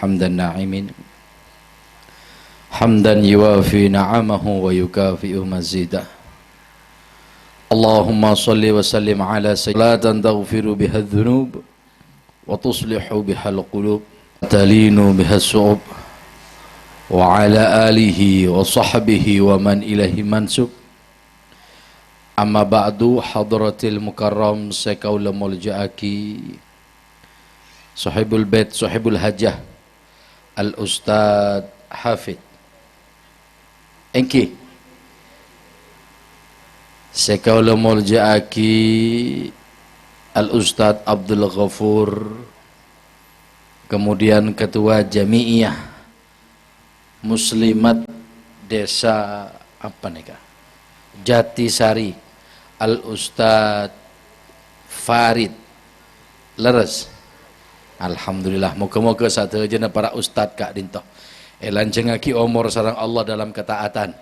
حمد الناعمين حمدا يوافي نعمه ويكافئ مزيده اللهم صل وسلم على سيدنا تغفر بها الذنوب وتصلح بها القلوب تلين بها الصعوب وعلى آله وصحبه ومن إليه منسوب أما بعد حضرة المكرم سكول ملجأكي صاحب البيت صاحب الحجة الأستاذ حافظ إنكي سكول ملجأكي Al-Ustadz Abdul Ghafur, kemudian Ketua Jami'iyah Muslimat Desa apa nih Kak? Jatisari Al-Ustadz Farid leres. Alhamdulillah, moga-moga sadayana para ustadz Kak Dinto lanjengaki umur sareng Allah dalam ketaatan,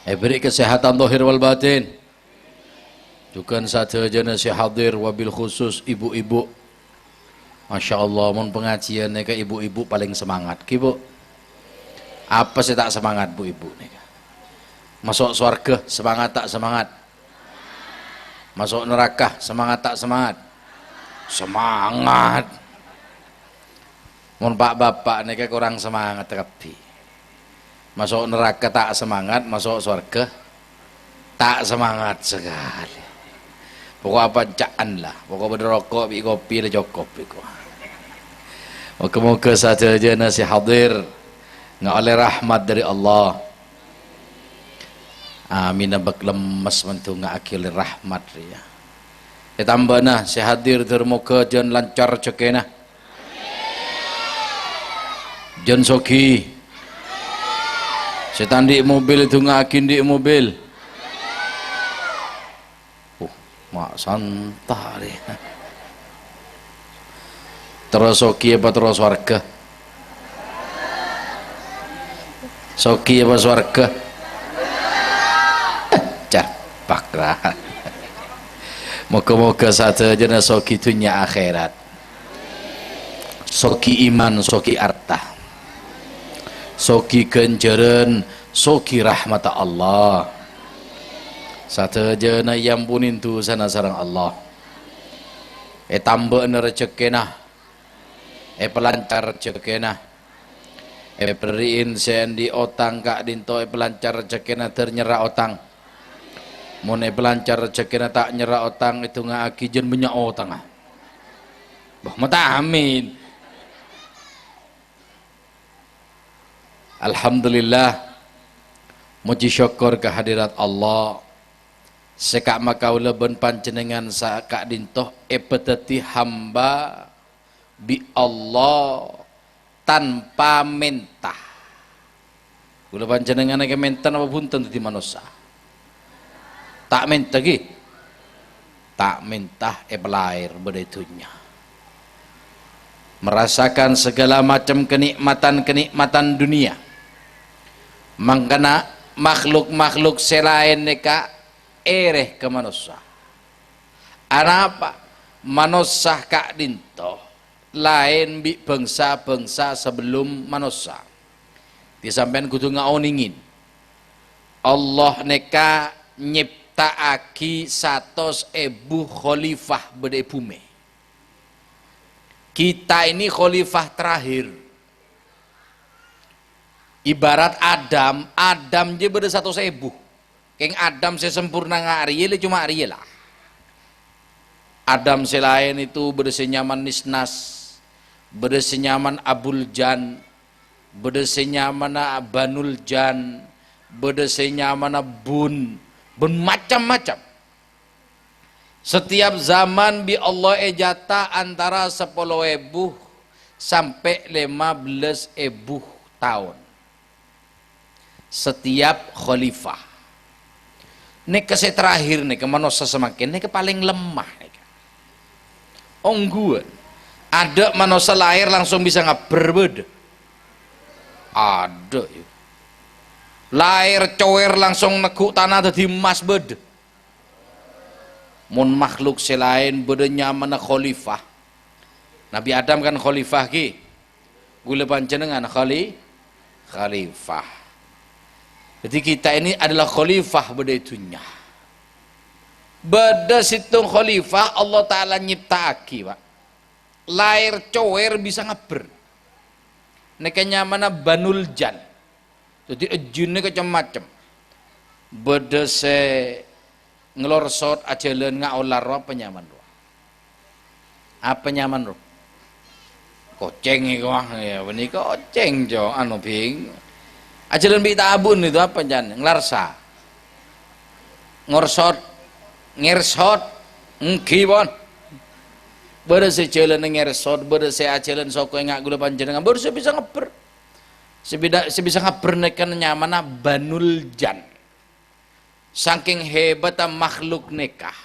beri kesehatan zahir wal batin. Juga sadayana si hadir wabil khusus ibu-ibu. Masya Allah, mon pengajian nih ibu-ibu paling semangat, kibu. Apa sih tak semangat bu ibu nih? Masuk surga semangat tak semangat? Masuk neraka semangat tak semangat? Semangat. Mon pak bapak nih kurang semangat tapi. Masuk neraka tak semangat, masuk surga tak semangat sekali. Pokok apa caan lah, pokok berrokok, bi kopi lah cukup. Moga-moga saja nasi hadir nggak oleh rahmat dari Allah. Amin. Abak lemes mentu nggak akil rahmat ya. Tambah nah si hadir termoga jan lancar cekena. Jan soki. Setan di mobil itu nggak akin di mobil. Mak santai terus soki apa terus warga soki apa warga capak lah. Moga-moga saja soki dunia akhirat, soki iman, soki arta, soki ganjaran, soki rahmat Allah. Satajana yang punin tu sana sarang Allah. Tambah rezekina, pelancar rezekina, beriin sendi otang Kak Dinto pelancar rezekina ternyera otang. Mun pelancar rezekina tak nyera otang itu ngaki jen banyak otang. Bah mata amin. Alhamdulillah, muji syukur kehadirat Allah. Sekak makaula ben panjenengan Kak Dinto epeteti hamba bi Allah tanpa mentah. Kula panjenengan ke mentah apa punten di manusia. Tak mentah gi. Tak mentah pelair bedetunya. Merasakan segala macam kenikmatan dunia. Mangkana makhluk-makhluk selain neka ereh ke manusia. Apa? Manusia Kak Dinto lain bi bangsa-bangsa sebelum manusia. Disampaikan kudu ngaoningin. Allah neka nyiptaaki 100.000 khalifah bede bumi. Kita ini khalifah terakhir. Ibarat Adam je bede 100.000. Keng Adam sesempurna ngariel cuma ariel lah. Adam selain itu bersenyaman Nisnas, bersenyaman Abul Jan, bersenyaman Banul Jan, bersenyaman Bun macam-macam. Setiap zaman bi Allah ejata antara 10.000 sampai 15.000 tahun. Setiap khalifah. Nek kese terakhir nek manusia semakin nek paling lemah nek. Ongguan. Ada manusia lahir langsung bisa berbeda. Ada ya. Lahir cower langsung neguk tanah dadi emas beda. Mun makhluk selain bedanya mana khalifah. Nabi Adam kan khalifah ki. gula panjenengan khalifah. Jadi kita ini adalah khalifah bedaitunya. Beda situng khalifah Allah Ta'ala nyiptaaki Pak. Lahir cower bisa ngeber. Nekanya mana banul jan. Jadi ejunnya macam-macam. Beda se ngelorsot ajalan ngaular apa nyaman roh. Apa nyaman roh? Koceng iku ya menika koceng jo anu bing. Ajalan bi tabun itu apa jan? Nglarsa. Ngorsot, ngersot, ngkibon. Bada se jalan ngersot, bada se ajalan soko ngak gula panjenengan, baru se bisa ngeper. Sebisa ngeper nekan nyamana banul jan. Saking hebat makhluk nekah.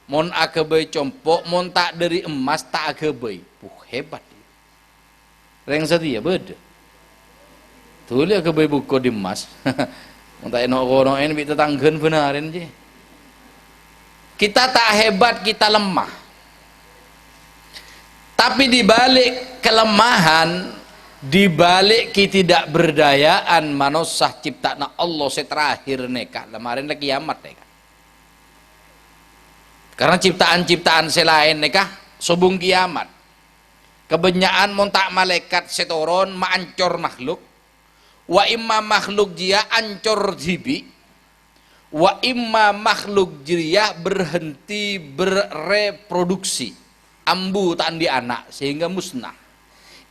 Mon akabai compok, mon tak dari emas tak akabai. Hebat. Reng setia beda. Tuh lihat akabai buku di emas. Mon tak enok en bi tetanggen benarin je. Kita tak hebat, kita lemah. Tapi di balik kelemahan, di balik ketidakberdayaan manusia ciptaan Allah seterakhir neka lemarin lagi kiamat neka. Karena ciptaan-ciptaan selain neka sobung kiamat. Kebenyaan montak malaikat setoron maancor makhluk. Wa imma makhluk dia ancor jibi. Wa imma makhluk dia berhenti berreproduksi. Ambu tak di anak sehingga musnah.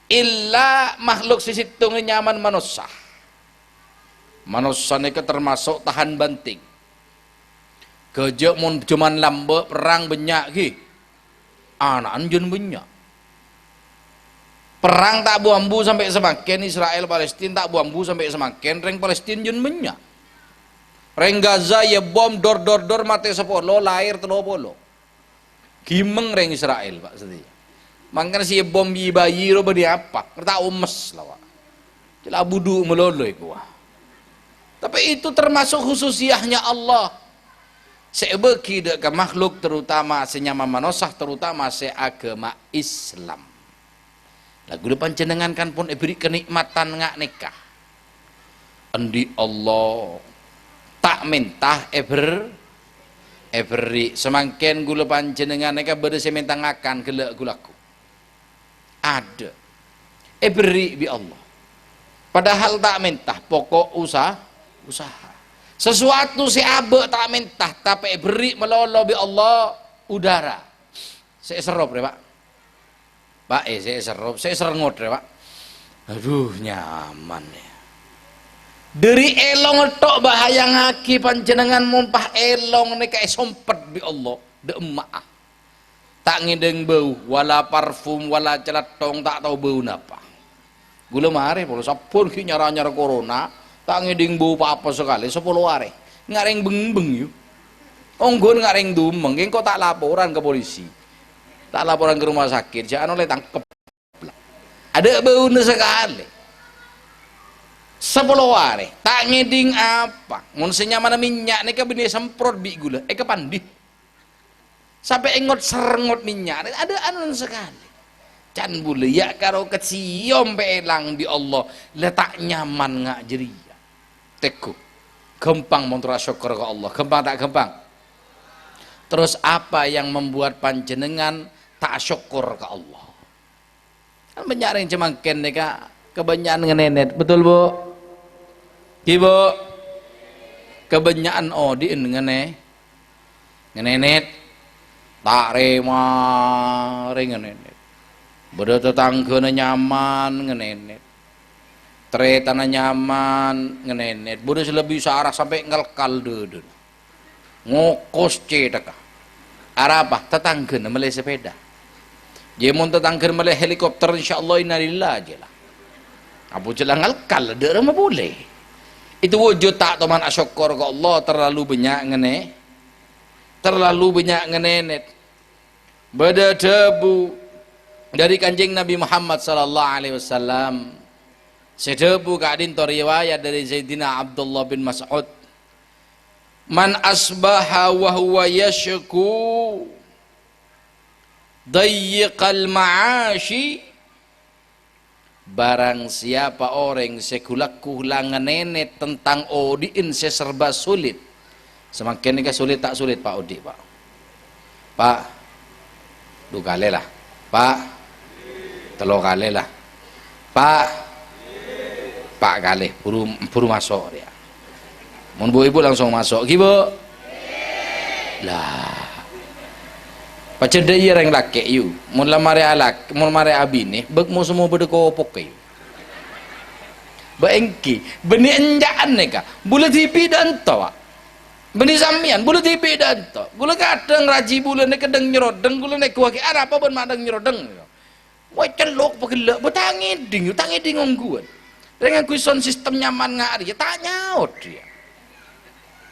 Illa makhluk sisitung nyaman manusia. Manusia ini termasuk tahan banting. Kejak mun cuman lambe perang banyak ki. Anak anjun banyak. Perang tak buambu sampai semakin Israel Palestina tak buambu sampai semakin reng Palestina jun banyak. Reng Gaza ya bom dor mati 10 lahir 30. Gimeng reng Israel Pak setia. Makanya si bom bayi ro beri apa? Kerta umes lah Pak. Cila budu melolo iku. Tapi itu termasuk khususiahnya Allah. Sebeki ke makhluk terutama senyama manusia terutama seagama Islam. Lagu depan jenengan kan pun beri kenikmatan ngak nikah. Endi Allah tak minta every semakin gula panjenengan neka berde sementa ngakan gelak gulaku. Ada beri bi Allah. Padahal tak minta pokok usaha. Sesuatu si abe tak minta tapi beri melolo bi Allah udara. Saya serop deh Pak. Pak saya serengot deh Pak. Aduh nyaman ya. Dari elong tok bahaya ngaki panjenengan mumpah elong nek kae sompet bi Allah de emak. Tak ngideng bau wala parfum wala celatong tak tahu bau napa. Gula mare polo sapun ki nyara-nyara corona tak ngideng bau apa sekali 10 hari. Ngareng beng-beng yu. Onggon ngareng dumeng engko tak laporan ke polisi. Tak laporan ke rumah sakit, jangan oleh tangkep. Ada bau sekali. 10 hari, tak ngeding apa. Mun senyamana minyak nika bini semprot bi gula, kepandi. Sampai engot serengot minyak, ada anu sekali. Can bule ya karo keciom pelang bi Allah, letak nyaman ngak jeria. Teku. Gempang montra syukur ke Allah, gempang tak gempang. Terus apa yang membuat panjenengan tak syukur ke Allah? Kan banyak yang cemangken nika kebanyakan ngenenet, betul Bu? Ibu kebanyakan odin ngenenet tak rema ngenenet. Beda tetangga nyaman ngenenet. Tretana nyaman ngenenet. Beda selebih searah sampai ngelkal deden. Ngokos cedeka. Arah apa? Tetangga meleh sepeda. Jemon tetangga meleh helikopter insyaallah innalillah aja lah. Abu jelang ngelkal dede mah boleh. Itu wujud tak teman asyukur ke Allah terlalu banyak ngenenet. Beda debu dari kanjeng Nabi Muhammad sallallahu alaihi wasallam. Sedebu kadin riwayat dari Zaidina Abdullah bin Mas'ud. Man asbaha wa huwa yashku dayyiqal ma'ashi barang siapa orang sekulak kulangan nenek tentang odiin serba sulit. Semakin ini sulit tak sulit Pak Odi Pak. Pak, 2 kali lah. Pak, 3 kali lah. Pak kali, buru masuk dia. Mun bu ibu langsung masuk, gibo. Lah. Pacar dia yang laki you. Mun lamare alak, mun mare abini, beg mo semua berdeko pokai. Baengki, beni enjaan neka, bulat hipi dan tawa. Beni samian, bulat hipi dan tawa. Gula kadang raji bulan nek kedeng nyerodeng, gula nek kuaki ada apa ben madang nyerodeng. Wah celok pegel, betangi ding ongguan. Dengan kuison sistem nyaman ngari, tak nyaut dia.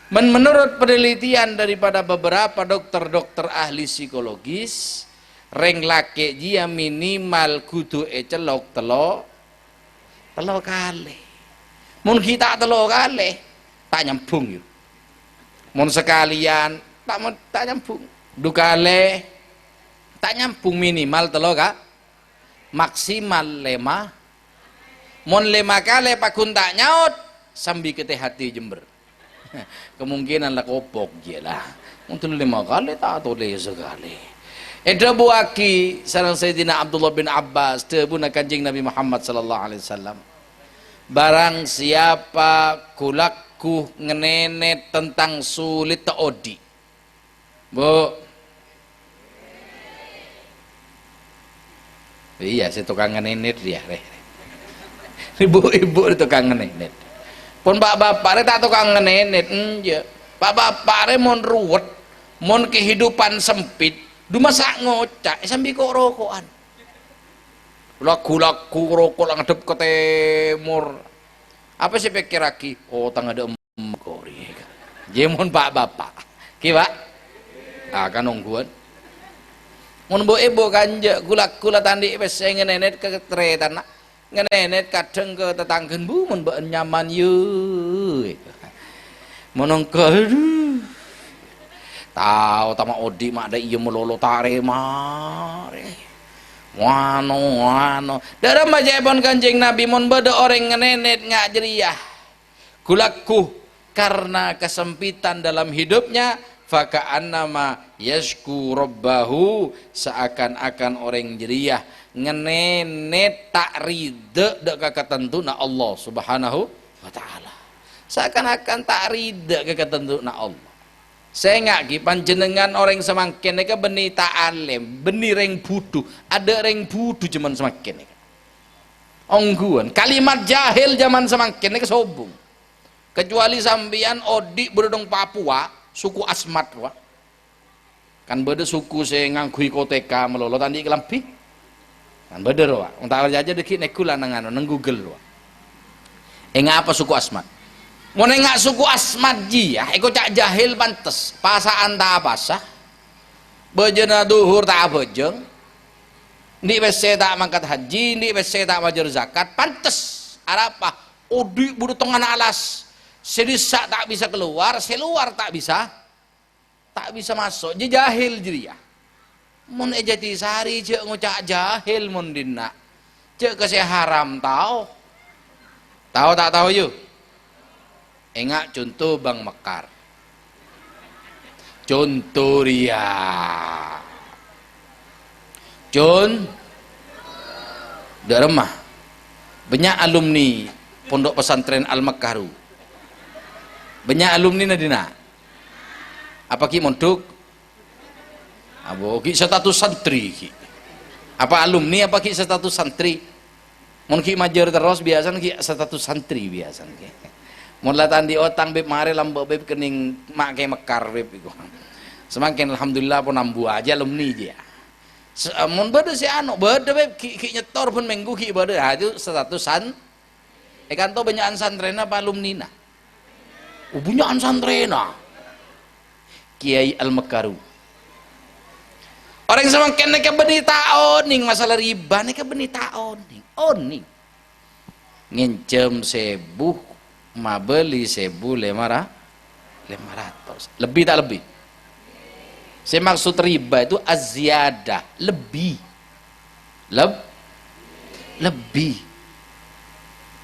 Menurut penelitian daripada beberapa dokter-dokter ahli psikologis, reng laki dia minimal kudu celok telo kali. Mun kita telo kali, tak nyambung yuk. Mun sekalian tak nyambung. 2 kali tak nyambung minimal telo kak. Maksimal 5. Mun 5 kali pakun tak nyaut, sambil ke hati Jember. Kemungkinan lah kopok je lah. Mungkin 5 kali tak boleh sekali. Ada buaki sareng Sayyidina Abdullah bin Abbas tebuna kanjeng Nabi Muhammad sallallahu alaihi wasallam. Barang siapa kulaku ngenenet tentang sulit tak odi. Bu. Iya, saya tukang ngenenet dia. Ibu-ibu tukang ngenenet. Pun bapak tak tukang ngenenet enje. Pak bapak mon ruwet, mon kehidupan sempit, du masak ngocak sambil kok rokokan. Laku rokok lang ngadep ke timur. Apa sih pikir lagi? Oh tang ada kori. Jemon pak bapak. Ki pak? Ah kan nungguan. Mon bo ibu kanja gula tandi wis ngenenet ke tretan nak. Ngenenet kadang ke tetanggen bu mun mbok nyaman yu. Monong aduh. Tahu tama odi mak ada iya melolo tare mare. Wano. Dalam majapon kanjeng Nabi mun beda orang ngenenet ngak jeriah. Kulaku karena kesempitan dalam hidupnya faka'annama yashku rabbahu seakan-akan orang jeriah ngenenet tak rida dak kakatentuna Allah Subhanahu wa taala. Seakan-akan tak rida kakatentuna Allah. Saya ngaki panjenengan orang semakin neka beni tak alim, beni reng budu, ada reng budu zaman semakin neka. Ongguan kalimat jahil zaman semakin neka sobung. Kecuali sambian odi berdong Papua, suku Asmat wa. Kan beda suku saya ngangkui koteka melolo tadi kelampi. Kan beda wa. Untak aja deki nekula nang Google wa. Apa suku Asmat? Mau nengak suku Asmat ji ya, eko cak jahil pantes, pasaan tak pasah, bejena duhur tak bejeng, di WC tak mangkat haji, di WC tak wajar zakat, pantes, apa? Odi buru tengah alas, sedisa tak bisa keluar tak bisa masuk, je jahil jadi ya. Mun ejati sari cek ngucak jahil mun dina, cek keseh haram tahu tak tahu yuk. Enggak contoh Bang Mekar. Contoh ria. Remah. Banyak alumni Pondok Pesantren Al Mekaru. Banyak alumni nadina. Apa ki mondok? Abo ki status santri ki. Apa alumni apa ki status santri? Mun ki majer terus biasa ki status santri biasa ki. Mulai tadi otang beb mare lambo beb kening make Mekar beb iku. Semakin alhamdulillah pun nambu aja alumni dia. Mun beda si anu beda beb ki nyetor pun minggu ki beda. Ha itu statusan. Kan to banyakan santrena apa alumni na? Banyakan santrena. Kiai Al Mekaru. Orang semakin neka beni taon ning masalah riba neka beni taon ning. Oning. Ngencem sebuh beli 1.500 lebih tak lebih saya maksud riba itu azziyadah lebih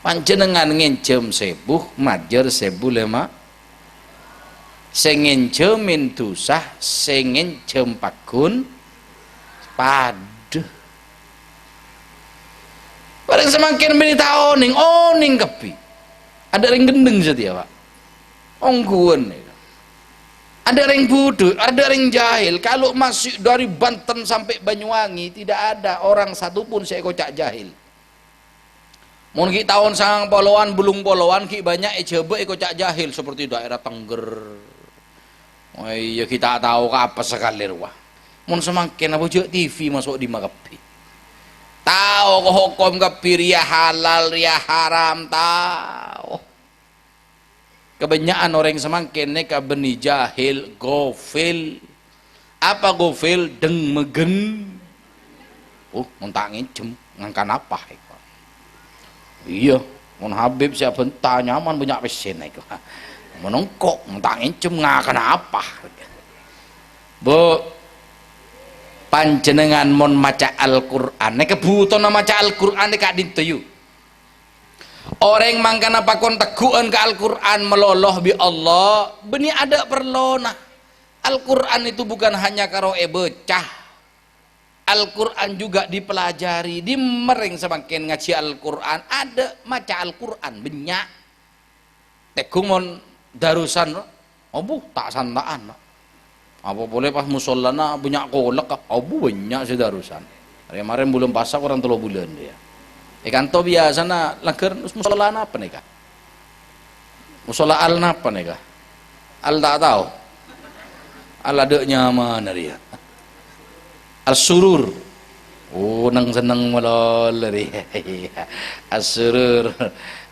panjenengan ngencem sebuh majer sebu lema sing ngencemin dosah sing ngencem pakun padeh bareng semakin menit oning kepi ada ring gendeng setia pak ongguan ada ring bodoh ada ring jahil. Kalau masuk dari Banten sampai Banyuwangi tidak ada orang satupun saya kocak jahil. Mungkin tahun sangang poloan bulung poloan ki banyak coba kocak jahil seperti daerah Tengger. Oh iya kita tahu apa sekali wah. Mun semakin apa TV masuk di Makapi. Tahu kok hukum kepi ria halal ria haram tahu. Kebanyakan orang semakin neka beni jahil gofil. Apa gofil deng megen. Muntangin jem ngangkan apa itu. Iya, mun Habib siapa tanya nyaman banyak pesen itu. Menongkok muntangin jem ngangkan apa. Bu panjenengan mon maca Al-Qur'an neka butuh maca Al-Qur'an neka dintuyu. Orang mangkana pakon teguhan ke Al-Quran meloloh bi Allah beni ada perlona. Al-Quran itu bukan hanya karo becah. Al-Quran juga dipelajari di mereng semakin ngaji Al-Quran ada maca Al-Quran banyak tegumon darusan obu tak santaan apa boleh pas musallana banyak kolak obu banyak sih darusan kemarin belum pasak orang 3 bulan dia ikan to biasa na langgar musola apa nih kak? Musola al apa nih kak? Al tak tahu. Al adanya mana dia? Al surur. Oh nang seneng melol dia. Al surur.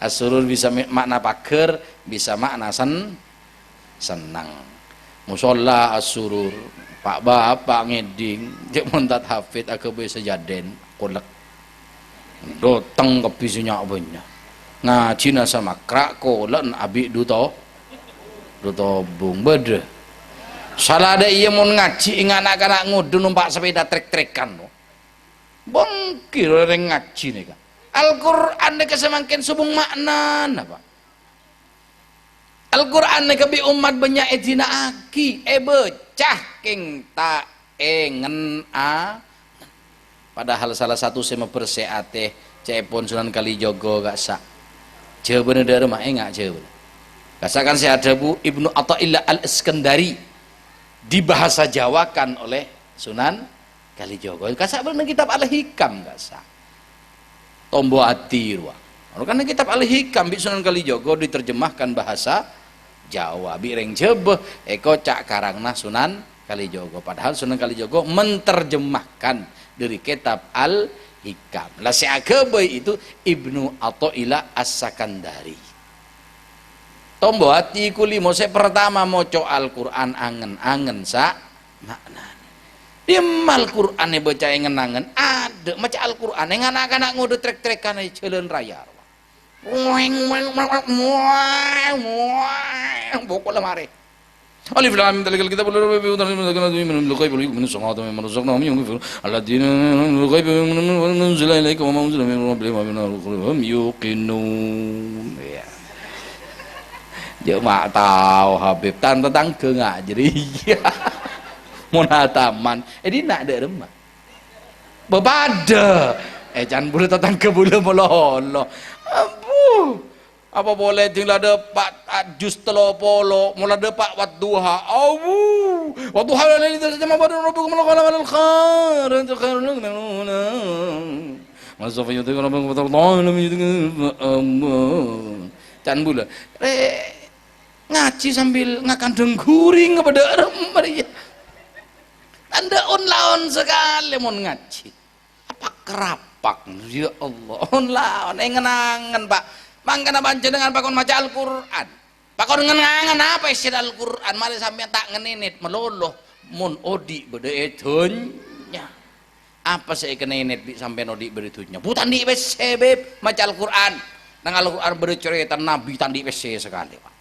Al surur bisa makna pager, bisa makna senang. Musola al surur. Pak bapak ngeding, cek montat hafid aku bisa jaden kolek. Doteng kebisunya banyak ngaji sama krak kolan abi duto bung bede salah ada iya mau ngaji ingat anak-anak ngudu numpak sepeda trek-trekan bangkir orang ngaji nih kan Al-Quran nih semakin subung makna apa Al-Quran nih kebi umat banyak edina aki becah king ta engen a padahal salah satu saya memperseate cepon Sunan Kalijogo gak sak jawabannya dari rumah enggak jawaban gak sak kan saya ada bu Ibnu Athaillah Al-Iskandari dibahasa jawakan oleh Sunan Kalijogo gak sak bener kitab Al-Hikam gak sak tombo hati ruang karena kitab Al-Hikam di Sunan Kalijogo diterjemahkan bahasa Jawa bireng jebeh eko cak karangna Sunan Kalijogo padahal Sunan Kalijogo menterjemahkan dari kitab Al-Hikam. Lah si agama itu Ibnu Athaillah As-Sakandari. Tombo hati kulimo saya pertama moco Al-Qur'an angen-angen sa makna. Dia Al-Qur'an e baca angen-angen ada maca Al-Qur'an yang anak-anak ngudu trek-trekan di jalan raya. Bokol lemari. Alif lam mim dalikal kitab la raiba fihi hudan lil muttaqin al-ghaibi min as-samawati wa min razaqnahum yunfiqun alladziina al-ghaibi wa ma unzila ilayka wa ma unzila min rabbika wa min al-qur'an yuqinun ya dia mak tahu Habib tentang ke ngajri iya munataman di nak ada remah bebada can boleh tentang ke boleh mololo abu apa boleh tinggal ada pak jus telopolo mulai ada pak wadduha wadduha laili tasjama badan rabbukum al-qala wal khair anta khairun minuna masafa yutika rabbukum fatallahu lam yutika can bula ngaji sambil ngakandeng guring kepada Maria anda on sekali mau ngaji apa kerapak ya Allah on engen-engen pak mangkana panjenengan pakon maca Al-Qur'an pakon ngenangan apa isi Al-Qur'an mari sampeyan tak ngeninit meloloh mun odi bede edonya apa saya kenenet bi sampeyan odi bede edonya butan di wis sebeb maca Al-Qur'an nang Al-Qur'an bede cerita nabi tandi wis sekali Pak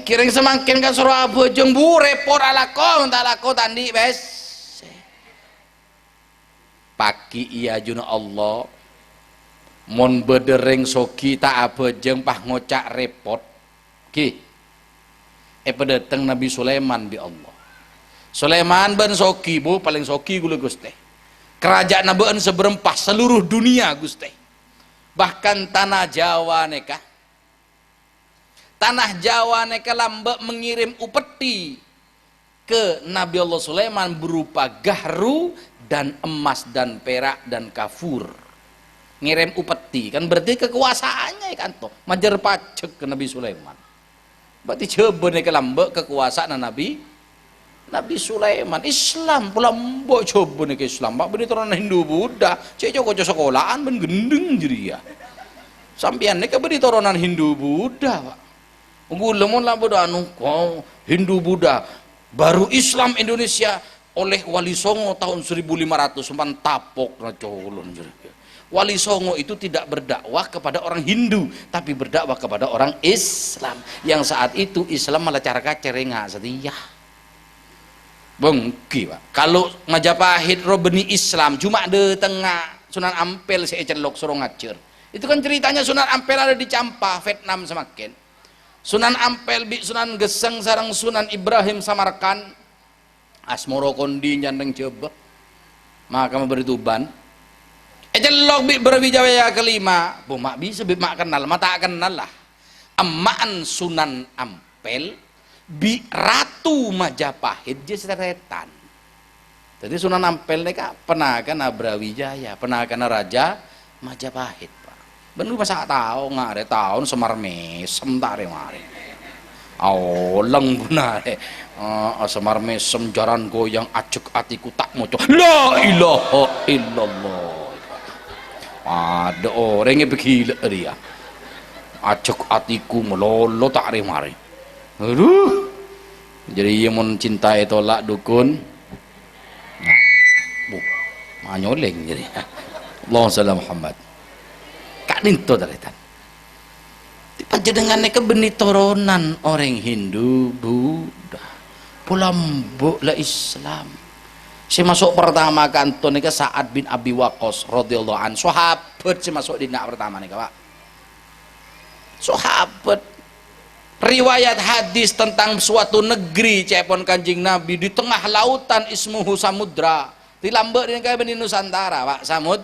kiring semakin kan suruh bojong bu repot alako tandi wis pagi iya juna Allah mon bedereng soki tak apa jeng pah ngocak repot ki pedeteng Nabi Sulaiman bi Allah. Sulaiman ben soki bu paling soki gula Gusti. Kerajaan nabeun seberempah seluruh dunia Gusti. Bahkan tanah Jawa neka. Tanah Jawa neka lambek mengirim upeti ke Nabi Allah Sulaiman berupa gahru dan emas dan perak dan kafur. Ngirim upeti kan berarti kekuasaannya kan toh. Majer pacek ke Nabi Sulaiman. Berarti coba neka lambek kekuasaan Nabi Sulaiman. Islam pula mbok coba nih ke Islam. Pak beni turunan Hindu Buddha. Cek joko sekolahan ben gendeng jadi ya. Sampian nih ke beni turunan Hindu Buddha pak. Unggulemon lah bodoh anu kau Hindu Buddha. Baru Islam Indonesia oleh Wali Songo tahun 1500 sempan tapok na colon jadi. Wali Songo itu tidak berdakwah kepada orang Hindu, tapi berdakwah kepada orang Islam. Yang saat itu Islam malah cara kacerengak setia. Bengki pak. Kalau Majapahit robeni Islam cuma de tengah Sunan Ampel saya celok suruh ngacer. Itu kan ceritanya Sunan Ampel ada di Campa Vietnam semakin. Sunan Ampel bi Sunan Geseng sarang Sunan Ibrahim Samarkan. Asmoro kondi nyandeng coba. Maka memberi tuban. Celok bi berwijaya kelima. Bu mak bisa bi mak kenal, mata kenal lah. Emaan Sunan Ampel bi Ratu Majapahit je seretan. Jadi Sunan Ampel neka pernah kan Brawijaya, pernah kan Raja Majapahit pak. Bener masa tahu ngare tahun Semar Mesem tare mare. Leng benar. Semar Mesem jaran goyang acek atiku tak moco. La ilaha illallah. Ada orang yang begila dia. Acek atiku melolo tak mare. Aduh. Jadi yang mencintai tolak dukun. Manyoleng jadi. Allahumma shalli Muhammad. Kak ninto daletan. Panjenengan neka beni turunan orang Hindu, Buddha. Pulambuk la Islam. Si masuk pertama kanton neka Sa'ad bin Abi Waqqas radhiyallahu an. Sahabat si masuk di nak pertama neka Pak. Sahabat. Riwayat hadis tentang suatu negeri cepon Kanjeng Nabi di tengah lautan ismuhu samudra. Di lambek ini kayak benih Nusantara Pak Samud.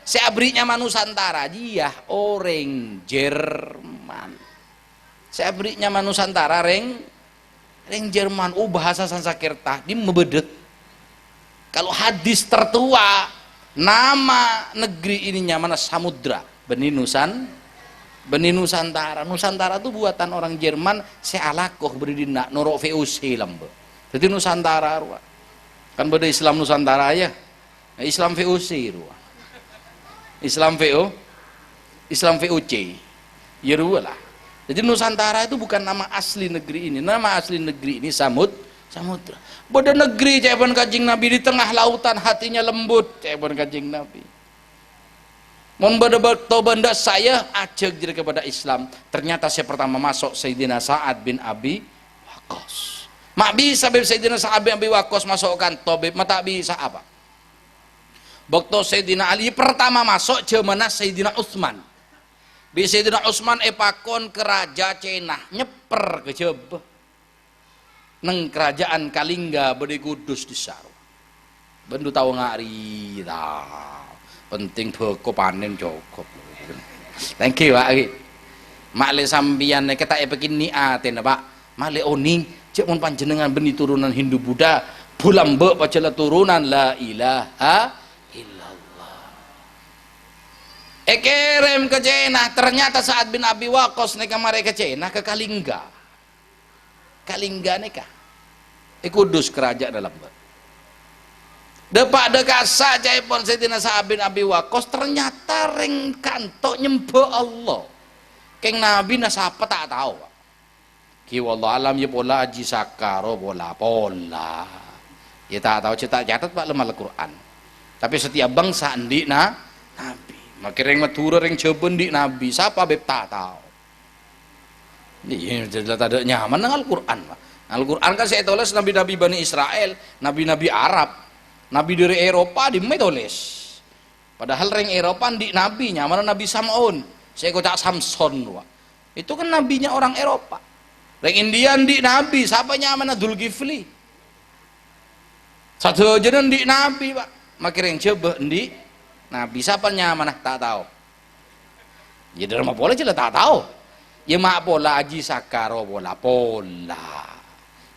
Seabrinya Nusantara dia orang Jerman. Seabrinya Nusantara reng Jerman. Bahasa Sanskerta di membedek. Kalau hadis tertua nama negeri ininya mana Samudra benih Nusantara. Nusantara itu buatan orang Jerman. Sealakoh berdina norok VOC lambe. Jadi Nusantara ruah. Kan beda Islam Nusantara ya. Islam VOC ruah. Islam VOC. Ya ruah lah. Jadi Nusantara itu bukan nama asli negeri ini. Nama asli negeri ini Samudra. Beda negeri cebon Kanjeng Nabi di tengah lautan hatinya lembut cebon Kanjeng Nabi. Mon betul benda saya ajak diri kepada Islam. Ternyata saya pertama masuk Sayyidina Sa'ad bin Abi Waqqas. Mak bisa Sayyidina Sa'ad bin Abi Waqqas masukkan tobib, mata bisa apa? Waktu Sayyidina Ali pertama masuk jemana Sayyidina Utsman. Sayyidina Utsman epakon ke Raja Cina nyeper ke Jebah. Neng kerajaan Kalingga beri Kudus di Saru. Bendu tahu ngari tau. Penting beko panen cukup. Thank you Pak. Makle sambian nek tak epekin niaten Pak. Makle oning cek mon panjenengan beni turunan Hindu Buddha, bulan mbek pacela turunan la ilaha illallah. Kerem ke Cina, ternyata Sa'ad bin Abi Waqqas nek mare ke Cina ke Kalingga. Kalingga neka. Kudus kerajaan dalam mbek. Depak dekat saja pun Sayyidina Sa'ad bin Abi Waqqas ternyata reng kantok nyembah Allah. Keng Nabi nasapa tak tahu. Ki wallah alam ya pola aji sakaro pola. Ya tak tahu cetak catat Pak lemah Al-Qur'an. Tapi setiap bangsa ndik Nabi. Maka reng matura reng coba ndik Nabi. Siapa beb tak tahu. Ini jelas ada nyaman dengan Al-Qur'an Pak. Al-Qur'an kan saya tulis nabi-nabi Bani Israel, nabi-nabi Arab. Nabi dari Eropa di tulis. Padahal ring Eropa di nabinya mana Nabi Sam'un, saya kocak Samson wak. Itu kan nabinya orang Eropa. Ring India di nabi, siapanya mana Dzulkifli. Satu aja di nabi pak, makin yang coba di nabi siapanya mana tak tahu. Ya dalam pola jelas tak tahu. Ya mak pola aji sakaro pola.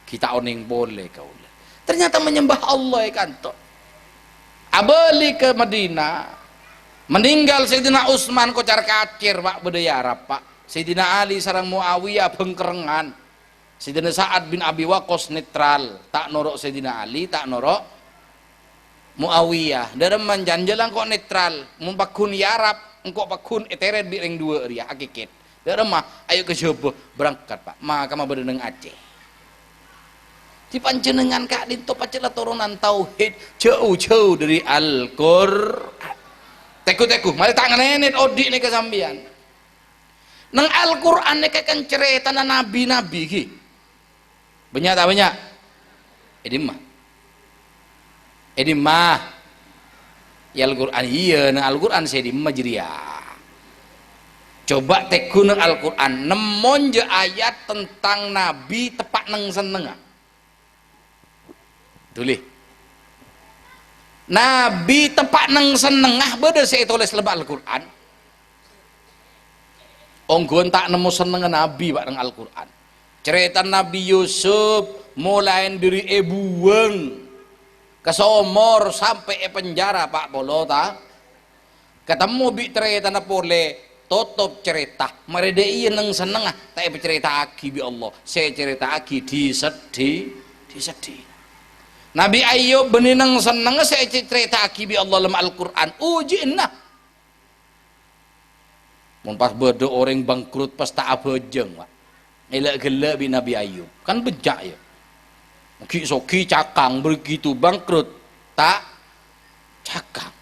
Kita oning boleh kau. Ternyata menyembah Allah kan toh. Abali ke Madinah, meninggal Sayyidina Utsman kocar kacir pak budaya Arab pak. Sayyidina Ali sarang Muawiyah bengkerengan. Sayyidina Sa'ad bin Abi Waqqas netral, tak norok Sayyidina Ali, tak norok Muawiyah. Dalam manjanjalan kok netral, mumpakun ya Arab, engkau pakun eteret bireng dua ria hakikat. Dalam mah ayo ke Jobo berangkat pak, maka mah berdeneng Aceh. Di panjenengan kak dinto pacelah turunan tauhid jauh-jauh dari Al-Qur'an. Teku mari tangan nenet odik nih kesambian. Nang Al-Qur'an nih kan cerita nabi-nabi ki. Banyak tak banyak? Ini mah. Ya Al-Qur'an iya nang Al-Qur'an saya di majria. Coba teku nang Al-Qur'an nemon je ayat tentang nabi tepak nang senengah. Tulis nabi tepak nang senengah beda saya tulis lebak Al-Quran onggon tak nemu senengah nabi pak nang Al-Quran cerita Nabi Yusuf mulai dari bueng ke somor sampai penjara pak polo ta ketemu bi cerita na pole tutup cerita mereka iya nang senengah tak cerita aki bi Allah saya cerita aki disedih Nabi Ayub beninang seneng saya cerita akibi Allah dalam Al-Quran uji'na mun pas beda orang bangkrut pas tak abejeng elak gelak bi Nabi Ayub kan bejak ya soki cakang begitu bangkrut tak cakang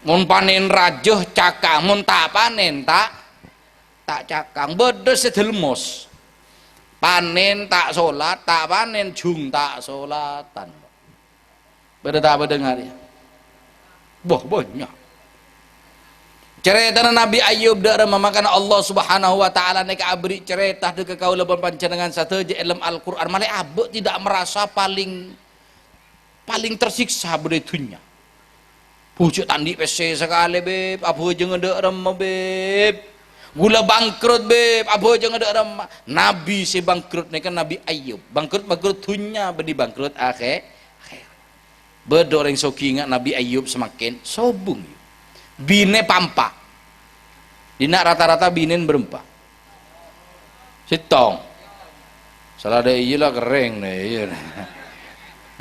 mun panen rajuh cakang mun tak panen tak cakang beda sedelmos panen tak sholat, tak panen jung tak sholatan. Beda tak berdengar ya? Banyak. Cerita Nabi Ayub dak memakan Allah Subhanahu wa taala nek abri cerita dek kau leban panjenengan satu je dalam Al-Qur'an malah abe tidak merasa paling tersiksa beri dunia. Pucuk tandi PC sekali beb, apa jeung ndek rem beb. Gula bangkrut beb, apa jangan ada ramah. Nabi si bangkrut ni kan Nabi Ayub. Bangkrut dunia bedi bangkrut akhir. Bedo orang soki ingat Nabi Ayub semakin sobung. Bine pampa. Dina rata-rata binen berempat. Sitong. Salah ada iya lah kering nih.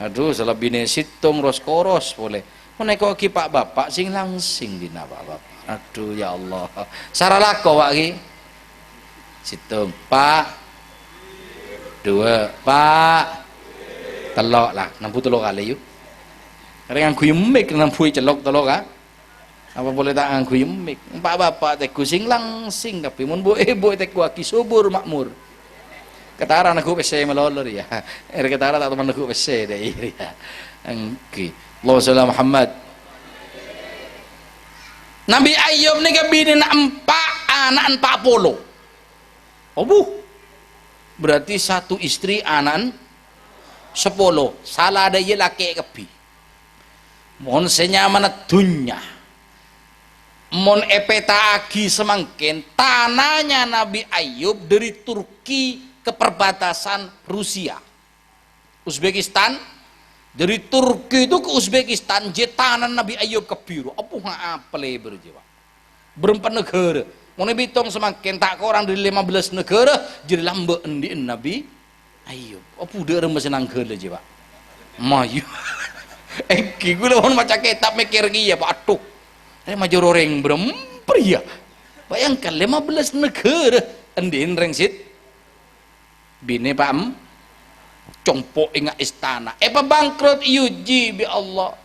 Aduh salah bine sitong ros-koros boleh. Mana kau kipak bapak sing langsing dina bapak. Aduh ya Allah. Saralah kau lagi. Situng Pak. Dua Pak. Telok lah. Nampu telok kali yuk. Kadang aku yemik nampu celok telok ah. Apa boleh tak aku yemik. Pak bapak teku sing langsing tapi mun boe teku aki subur makmur. Ketara aku pese melolor ya. Ketara tak teman aku pese deh ya. Angki. Allahumma shalli Muhammad. Nabi Ayub ni kabini nak anak 40. Berarti satu istri anak 10. Salah ada ye laki kebi. Mon senyaman dunya. Mon epeta agi semangkin tanahnya Nabi Ayub dari Turki ke perbatasan Rusia. Uzbekistan dari Turki itu ke Uzbekistan jetanan Nabi Ayub kebiru apa ngapel berjiwa berempat negara mau bitong semakin tak orang dari 15 negara jadi lambe endiin Nabi Ayub apa udah remes nang gele jiwa mayu gue lawan macam kitab mikir ya pak aduh major orang berempat ya bayangkan 15 negara endiin rengsit bine pak compok ingat istana bangkrut yuji bi Allah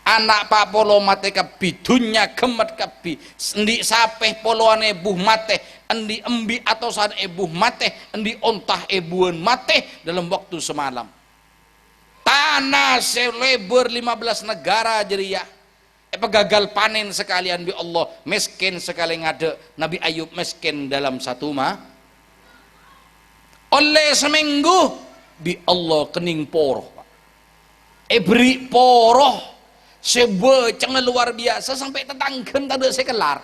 anak pak polo mate kabi dunya gemet kabi endi sapeh poloane buh mate endi embi atosan buh mate endi ontah buan mate dalam waktu semalam tanah selebar 15 negara jeriah gagal panen sekalian bi Allah, miskin sekali ngade. Nabi Ayub miskin dalam satu mah. Oleh seminggu bi Allah kening poroh. Beri poroh sebeceng luar biasa sampai tetanggen tak ada sekelar.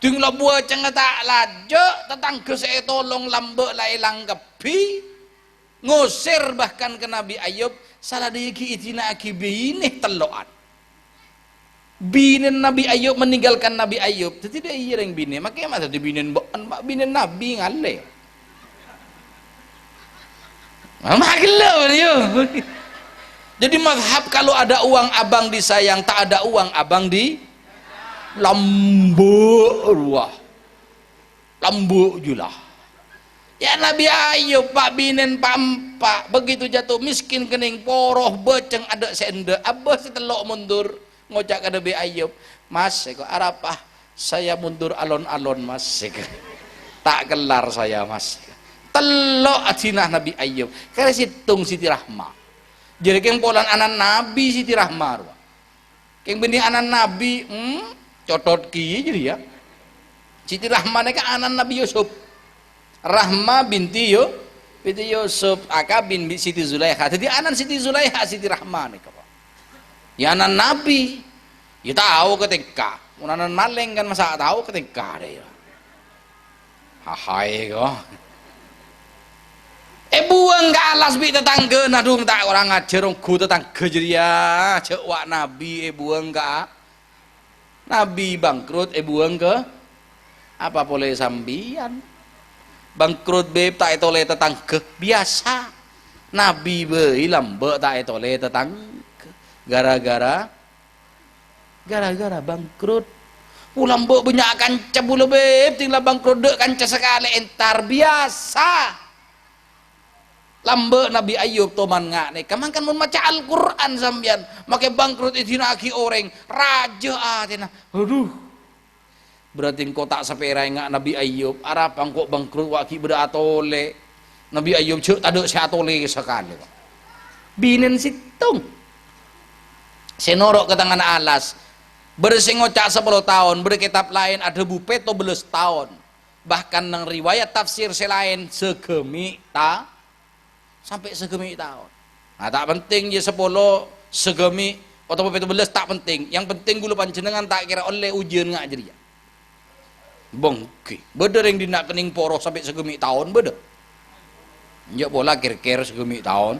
Tinggal buat ceng tak lajo tetangga saya tolong lambe lailang kepi ngusir bahkan ke Nabi Ayub salah dia ki itina aki binih teloan. Binin Nabi Ayub meninggalkan Nabi Ayub. Jadi dia iya yang binin. Makanya masa dia binin binin Nabi ngale. Magelau dia. Jadi mazhab kalau ada uang abang disayang, tak ada uang abang di lambu ruah. Lambu julah. Ya Nabi Ayub Pak binin Pak Empak begitu jatuh miskin kening poroh beceng ada sende abah setelok mundur ngocak ke Nabi Ayub, Mas kok arapah saya mundur alon-alon Mas tak kelar saya Mas telok acinah Nabi Ayub karena situng Siti Rahma jadi keng polan anak Nabi Siti Rahma keng benih anak Nabi cotot ki jadi ya Siti Rahma ini kan anak Nabi Yusuf Rahma binti Yusuf Aka bin Siti Zulaikha jadi anak Siti Zulaikha Siti Rahma nih ya anak Nabi ya tahu ketika anak maling kan masa tahu ketika deh ya hahai kok buang ke alas bi tetangga nadung tak orang ngajar ku tetangga jadi ya cek wak Nabi buang ke Nabi bangkrut buang ke apa boleh sambian bangkrut beb tak etole tetangga biasa Nabi be lambe tak etole tetangga gara-gara bangkrut ulang mbok banyak kanca bulu beb tinggal bangkrut dek kanca sekali entar biasa lambe Nabi Ayub toman ngak nih kamang kan mau baca Al-Quran sambian make bangkrut itina aki orang raja atina aduh berarti engkau tak seperai ngak Nabi Ayub arap engkau bangkrut waki beda atole Nabi Ayub cek tak ada si atole sekali binen situng senorok ke tangan alas bersih ngocak 10 tahun berkitab lain ada bupeto beles tahun bahkan nang riwayat tafsir selain segemi ta sampai segemi tahun nah tak penting je 10 segemi atau bupeto beles tak penting yang penting gulu panjenengan tak kira oleh ujian ngak jadi bongki beda yang dinak kening poroh sampai segemi tahun beda njak bola kira-kira segemi tahun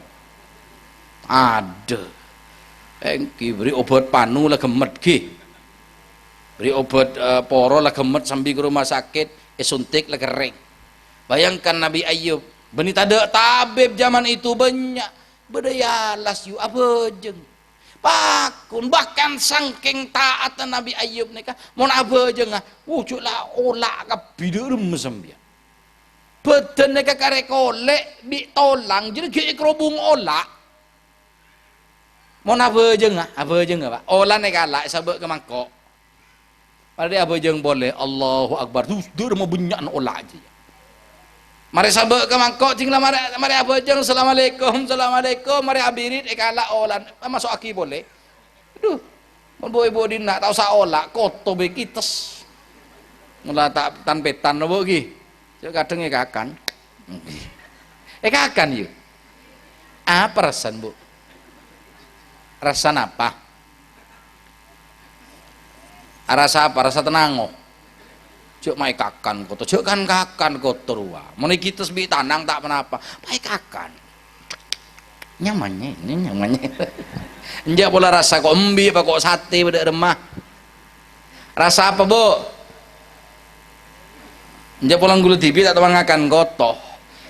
ada ki beri obat panu lah gemet ki beri obat poro lah gemet sambil ke rumah sakit suntik lah kering bayangkan Nabi Ayub benih tada tabib zaman itu banyak bedaya las yu apa jeng pakun bahkan sangking taat Nabi Ayub nih kah mau apa jeng wujud lah olak ke bidurum sembian badan nih karek kolek bi tolang jadi kayak kerobong olak mau apa jeng pak olah nih kalak sabuk ke mangkok pada apa jeng boleh Allahu Akbar tuh dia mau banyak olak aja mari sabuk ke mangkok tinggal mari apa jeng assalamualaikum mari abirit kalak olah masuk aki boleh aduh mau boy nak tahu sa olak koto bekites mulai tak tanpetan lo bogi kadang kakan kakan yuk apa rasan bu rasa apa rasa apa rasa tenango cuk mai kakan kotor cuk kan kakan kotor wah mau kita sebi tanang tak kenapa mai kakan nyamannya ini nyamannya enjak pola rasa kok embi apa kok sate pada remah rasa apa bu enjak pulang gulu tipi tak teman ngakan kotoh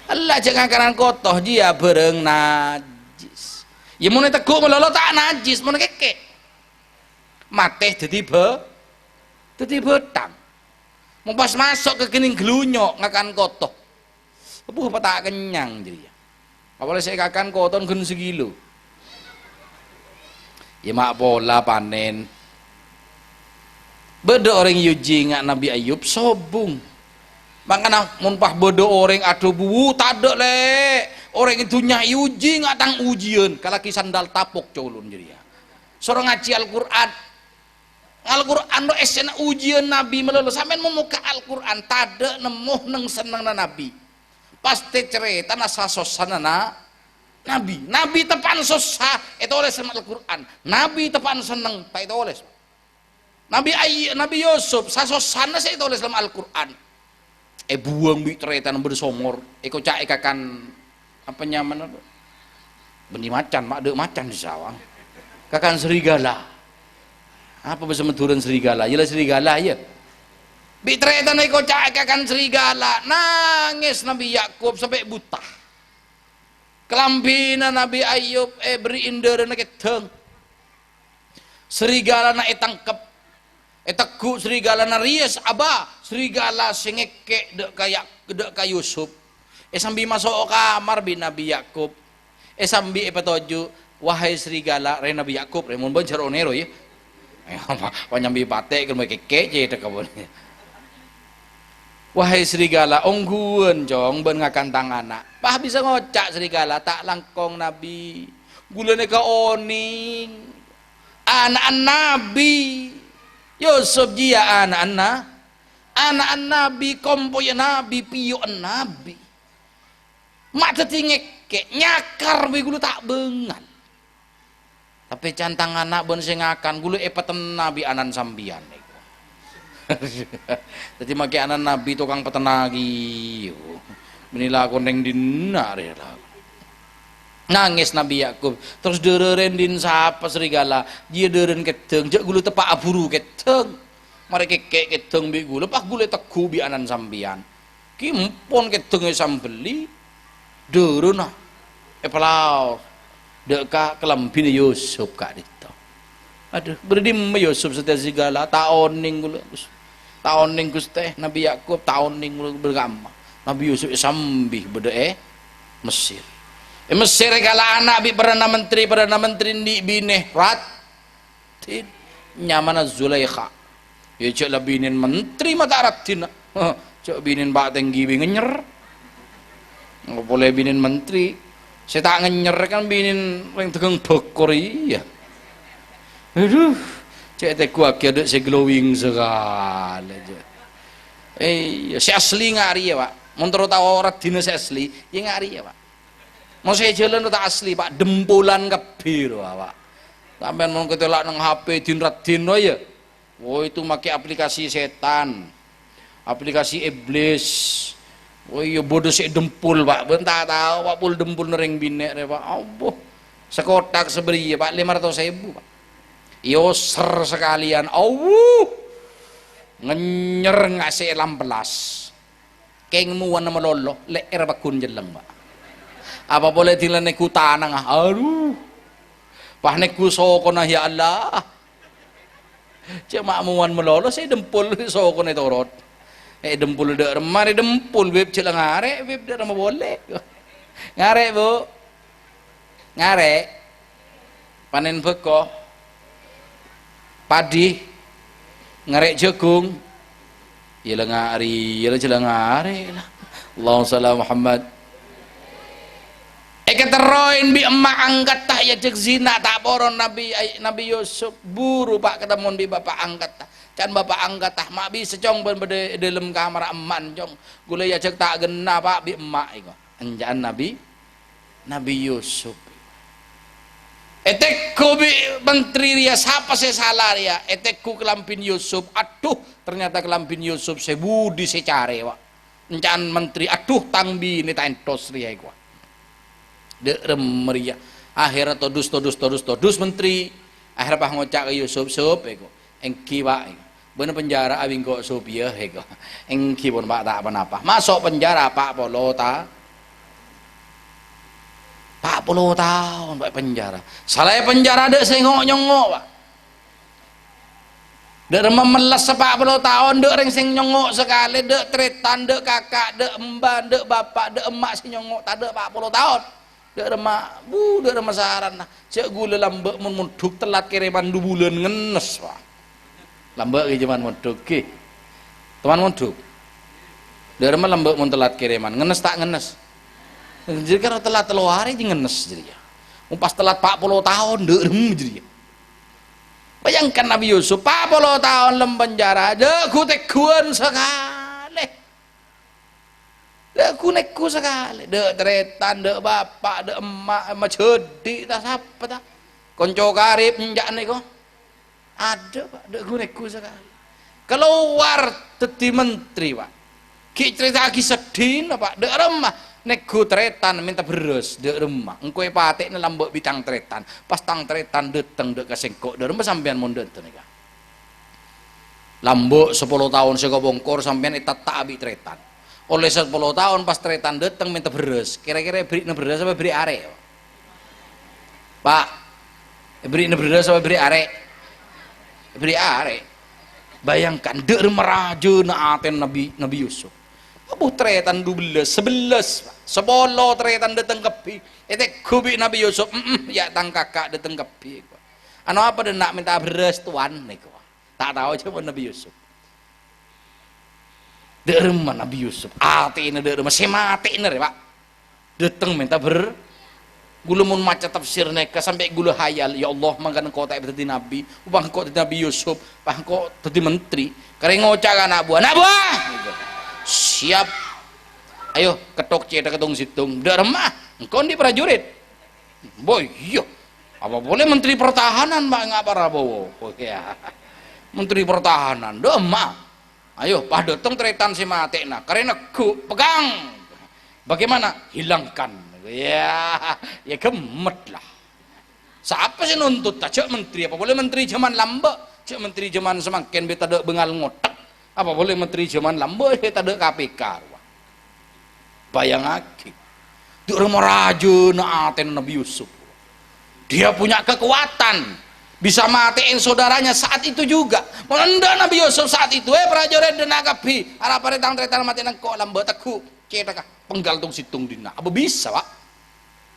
Allah jangan ngakanan kotoh dia bereng najis ya mau teguk melolo tak najis mau keke mateh jadi betang mau pas masuk ke kening gelunyok ngakan kotoh apa tak kenyang jadi ya apalagi saya kakan koton gen segilo ya mak pola panen beda orang yuji ngak Nabi Ayub sobung makanya munpah bodoh orang aduh bu tak ada le orang itu nyai uji nggak tang ujian kalau kisandal tapok colon jadi ya Suruh ngaji Al-Qur'an. Al-Qur'an do esena ujian Nabi melulu sampean memuka Al-Qur'an tade nemuh neng senengna Nabi. Pasti cerita sasosanana Nabi. Nabi tepan susah itu oleh sama Al-Qur'an. Nabi tepan seneng tak itu oleh. Nabi Yusuf sasosana saya itu oleh sama Al-Qur'an. Buang bi cerita bersomor. Eko cak ekakan apa nyaman apa? Benih macan, mak dek macan di sawang. Kakan serigala. Apa bahasa Maduran serigala? Yalah serigala ya. Bitretan eko cak kakan serigala. Nangis Nabi Yakub sampai buta. Kelambina Nabi Ayub beri indera na keteng. Serigala na etangkep. Eteku serigala na rias aba. Serigala singeke dek kayak Yusuf. Sambil masuk kamar bin Nabi Yakub. Sambil petoju. Wahai serigala, re Nabi Yakub, re mun bancar onero ya. Panyambi batek kan keke je tak kabon. Wahai serigala, ongguan jong ben ngakan tangana. Pah bisa ngocak serigala tak langkong Nabi. Gulane ka oning. Anak Nabi. Yusuf dia anak Nabi, kompoy Nabi, piyo Nabi. Mak tetingek nyakar be gulu tak bengan. Tapi cantang anak ben sing akan gulu peten Nabi anan sambian niku. Dadi make anan Nabi tukang petenagi. Menila koneng dina rela. Nangis Nabi Yakub, terus dereren din sapa serigala, dia deren keteng, jak gulu tepak aburu keteng. Mari keke keteng bi gulu, pak gulu teku bi anan sambian. Ki empon keteng sambeli. Deruna. Pelau. Deka kelambine Yusuf kak dito. Aduh, berdim Yusuf setiap segala taoning gula. Taoning Gusti Nabi Yakub taoning gula bergama. Nabi Yusuf sambih bede Mesir. Mesir kala anak bi perdana menteri di bineh rat. Nyamana Zulaikha. Ya cek lah binin menteri mata ratina. Cek binin bak tinggi bi ngenyer. Nggak boleh binin menteri. Saya tak ngenyer kan binin yang tegang bekor iya. Aduh, cek teku akhirnya saya glowing sekali aja. Si asli ngari ya pak. Menurut tahu orang dina si asli, ya ngari ya pak. Mau saya jalan tak asli pak, dempulan kebir pak. Sampai mau ketelak nang HP dinrat dino ya. Oh itu pakai aplikasi setan, aplikasi iblis. Oh iya bodoh sik dempul pak, bentar tahu pak pul dempul nering binek re pak, Allah sekotak seberi ya pak 500.000 pak, yoser sekalian, ngenyer ngasih 16, kengmu wana melolo, leer bakun jeleng pak, apa boleh tilaneku tanang aduh, pahneku sokona ya Allah, cuma muan melolo saya dempul sokona torot. Dempul dak remari dempul beb celang ngare beb dak rema boleh. Ngare Bu. Ngare. Panen beko. Padi. Ngare jagung. Yalah ngari, yalah celang ngare lah. Allahumma shalli Muhammad. Keteroin bi emak angkat tak ya cek zina tak boron Nabi Yusuf buru pak ketemu bi bapak angkat tak. Can bapak angkat tah mak bi secong ben dalam kamar emak jong gula ya cek tak gena pak bi emak iko anjaan Nabi Yusuf etekku bi menteri dia siapa saya salah ya etekku kelampin Yusuf aduh ternyata kelampin Yusuf saya budi secare wak encan menteri aduh tangbi ini tentos ria iko de remeria akhirnya todus menteri akhirnya pak ngocak ke Yusuf sup iko engki wak bener penjara abing kok supia hego engki pun pak tak apa-apa masuk penjara pak puluh tahun pak penjara salah penjara dek sengok nyongok pak dek remah meles 40 tahun dek ring sing nyongok sekali dek tretan dek kakak dek mbak dek bapak dek emak sing nyongok tak dek 40 tahun dek remah saran nah cek gula lambek mun muduk telat kiriman 2 bulan ngenes pak lambek ke jaman muduk ke teman muduk dari mana lambek mun telat kiriman ngenes tak ngenes jadi kan telat 3 hari aja ngenes jadi ya pas telat 40 tahun derem jadi ya Bayangkan Nabi Yusuf 40 tahun dalam penjara, dek kutekun sekali, dek kuneku sekali, dek teretan, dek bapak, dek emak, emak cerdik, tak siapa tak, konco karib njak nih kok, ada pak, dek kuneku sekali, keluar jadi menteri pak, ki cerita lagi sedih pak, dek remah, nego teretan minta beres dek remah engkau patek nih lambok bitang teretan pas tang teretan deteng dek kasengkok dek remah sampean mundur tuh nih lambok 10 tahun sego bongkor sampean itat tak abi teretan oleh 10 tahun pas teretan deteng minta beres kira-kira beri beres apa beri are pak beri beres apa beri are beri are bayangkan dek remah raja na aten Nabi Yusuf abu teretan 11 teretan datang kepi itu kubi Nabi Yusuf ya tang kakak datang kepi anu apa dia nak minta beres tuan nih tak tahu coba Nabi Yusuf dek rumah Nabi Yusuf ati ini dek rumah semati ini pak datang minta gula mun maca tafsir neka sampai gula hayal ya Allah mangkan engkau tak berarti Nabi upah engkau Nabi Yusuf upah engkau jadi menteri karena ngocak anak buah gitu. Siap ayo ketok cetak ketung situng udah remah engkau di prajurit boy iya apa boleh menteri pertahanan mbak nggak Prabowo oh ya menteri pertahanan udah remah ayo pak datang teretan si mati nah karena ku pegang bagaimana hilangkan ya gemet lah siapa sih nuntut tak cek menteri apa boleh menteri zaman lambak cek menteri zaman semakin beta dek bengal ngotak apa boleh menteri zaman lambat kita ada KPK bayang aki duk rumah raja na aten Nabi Yusuf dia punya kekuatan bisa matiin saudaranya saat itu juga menenda Nabi Yusuf saat itu prajurit dan akapi arah paretang teretan matiin kok lambat aku cetak penggal tung situng dina apa bisa pak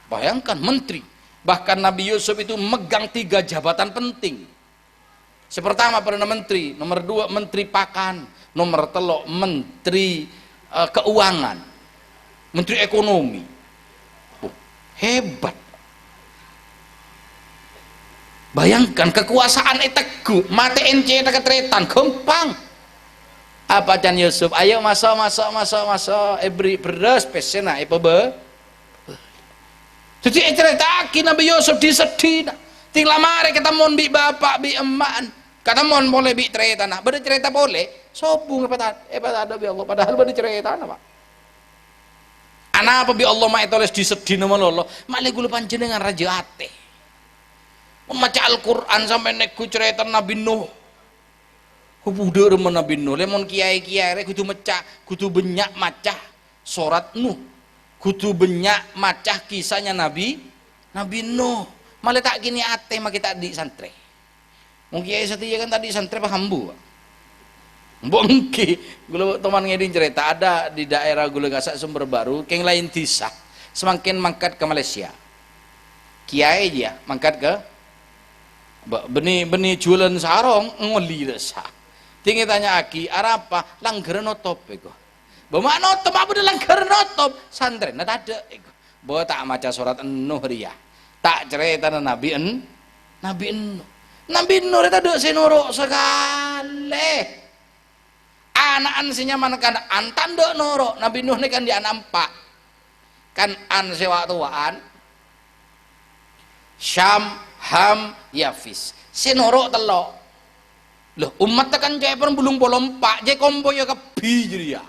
bayangkan menteri bahkan Nabi Yusuf itu megang 3 jabatan penting. Pertama Perdana Menteri, nomor 2 Menteri Pakan, nomor 3 Menteri Keuangan, Menteri Ekonomi. Hebat. Bayangkan kekuasaan itu mati ence ketretan gampang. Apa Chan Yusuf? Ayo masuk. Beri beras pesena be. Jadi cerita Nabi Yusuf disedih. Tinggal mari kita mon bi bapak bi emak. Kata mon boleh bi cerita nak, bercerita boleh, sobung apa ada bi Allah, padahal bercerita nak pak. Anak apa bi Allah mak etoles disedih nama Allah, malah gula panjenengan raja ate. Membaca Al-Quran sampai neku cerita Nabi Nuh, kubuder Nabi Nuh, lemon kiai kudu mecah, kudu banyak macah surat Nuh, kudu banyak macah kisahnya Nabi Nuh, malah tak gini ate mak kita di santri. Mungkin kiai setia kan tadi santri paham bu bongki gula teman ngedin cerita ada di daerah gula gasak Sumber Baru keng lain tisah semakin mangkat ke Malaysia kiai dia mangkat ke benih jualan sarong ngoli desa tinggi tanya aki arah apa langgar notop ego bawa notop apa udah langgar notop santri nah ada ego bawa tak maca surat Nuh ria tak cerita Nabi Nuh itu ada sinuruk sekali anak-an sinyaman kan antan dek norok Nabi Nuh ini kan di anak 4 kan an sewa tuaan Syam, Ham, Yafis sinuruk telok loh umat tekan jepun belum bolompak je kompo ya kebi jadi ya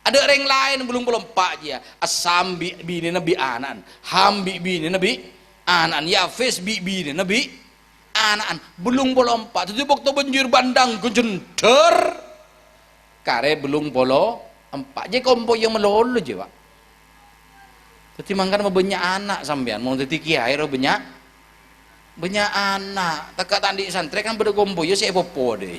ada orang lain belum bolompak dia Asam bini Nabi anan Ham bini Nabi anan Yafis bini Nabi anak belum bolompak itu waktu banjir bandang kejenter kare belum bolo 4 jadi kompo yang melolo je pak jadi mangkan mau banyak anak sampean mau jadi kiai banyak anak teka tandi santri kan pada kompo ya si popo deh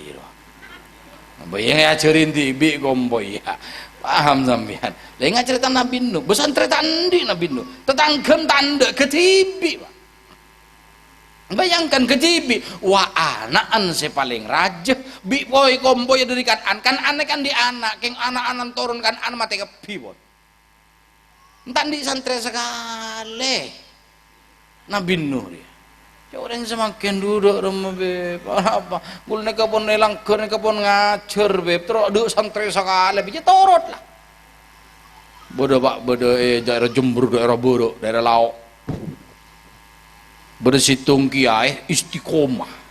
bayang ajarin tibi kompo ya paham sampean lain cerita Nabi Nuh besantri tandi Nabi Nuh tetanggem tanda ketibi pak bayangkan kejibi wah anaan si paling raja bi boy komboy dari kan aneh kan di anak keng anak turun kan an mati kepi boy entar di santri sekali Nabi Nuh dia Ya orang semakin duduk rumah beb, apa? Gulne kapon nelang ker kapon ngajar beb, terus duduk santri sekali, bija torot lah. Bodoh pak, bodoh daerah Jember, daerah Borok, daerah Laok. Bodoh situng kiai istiqomah.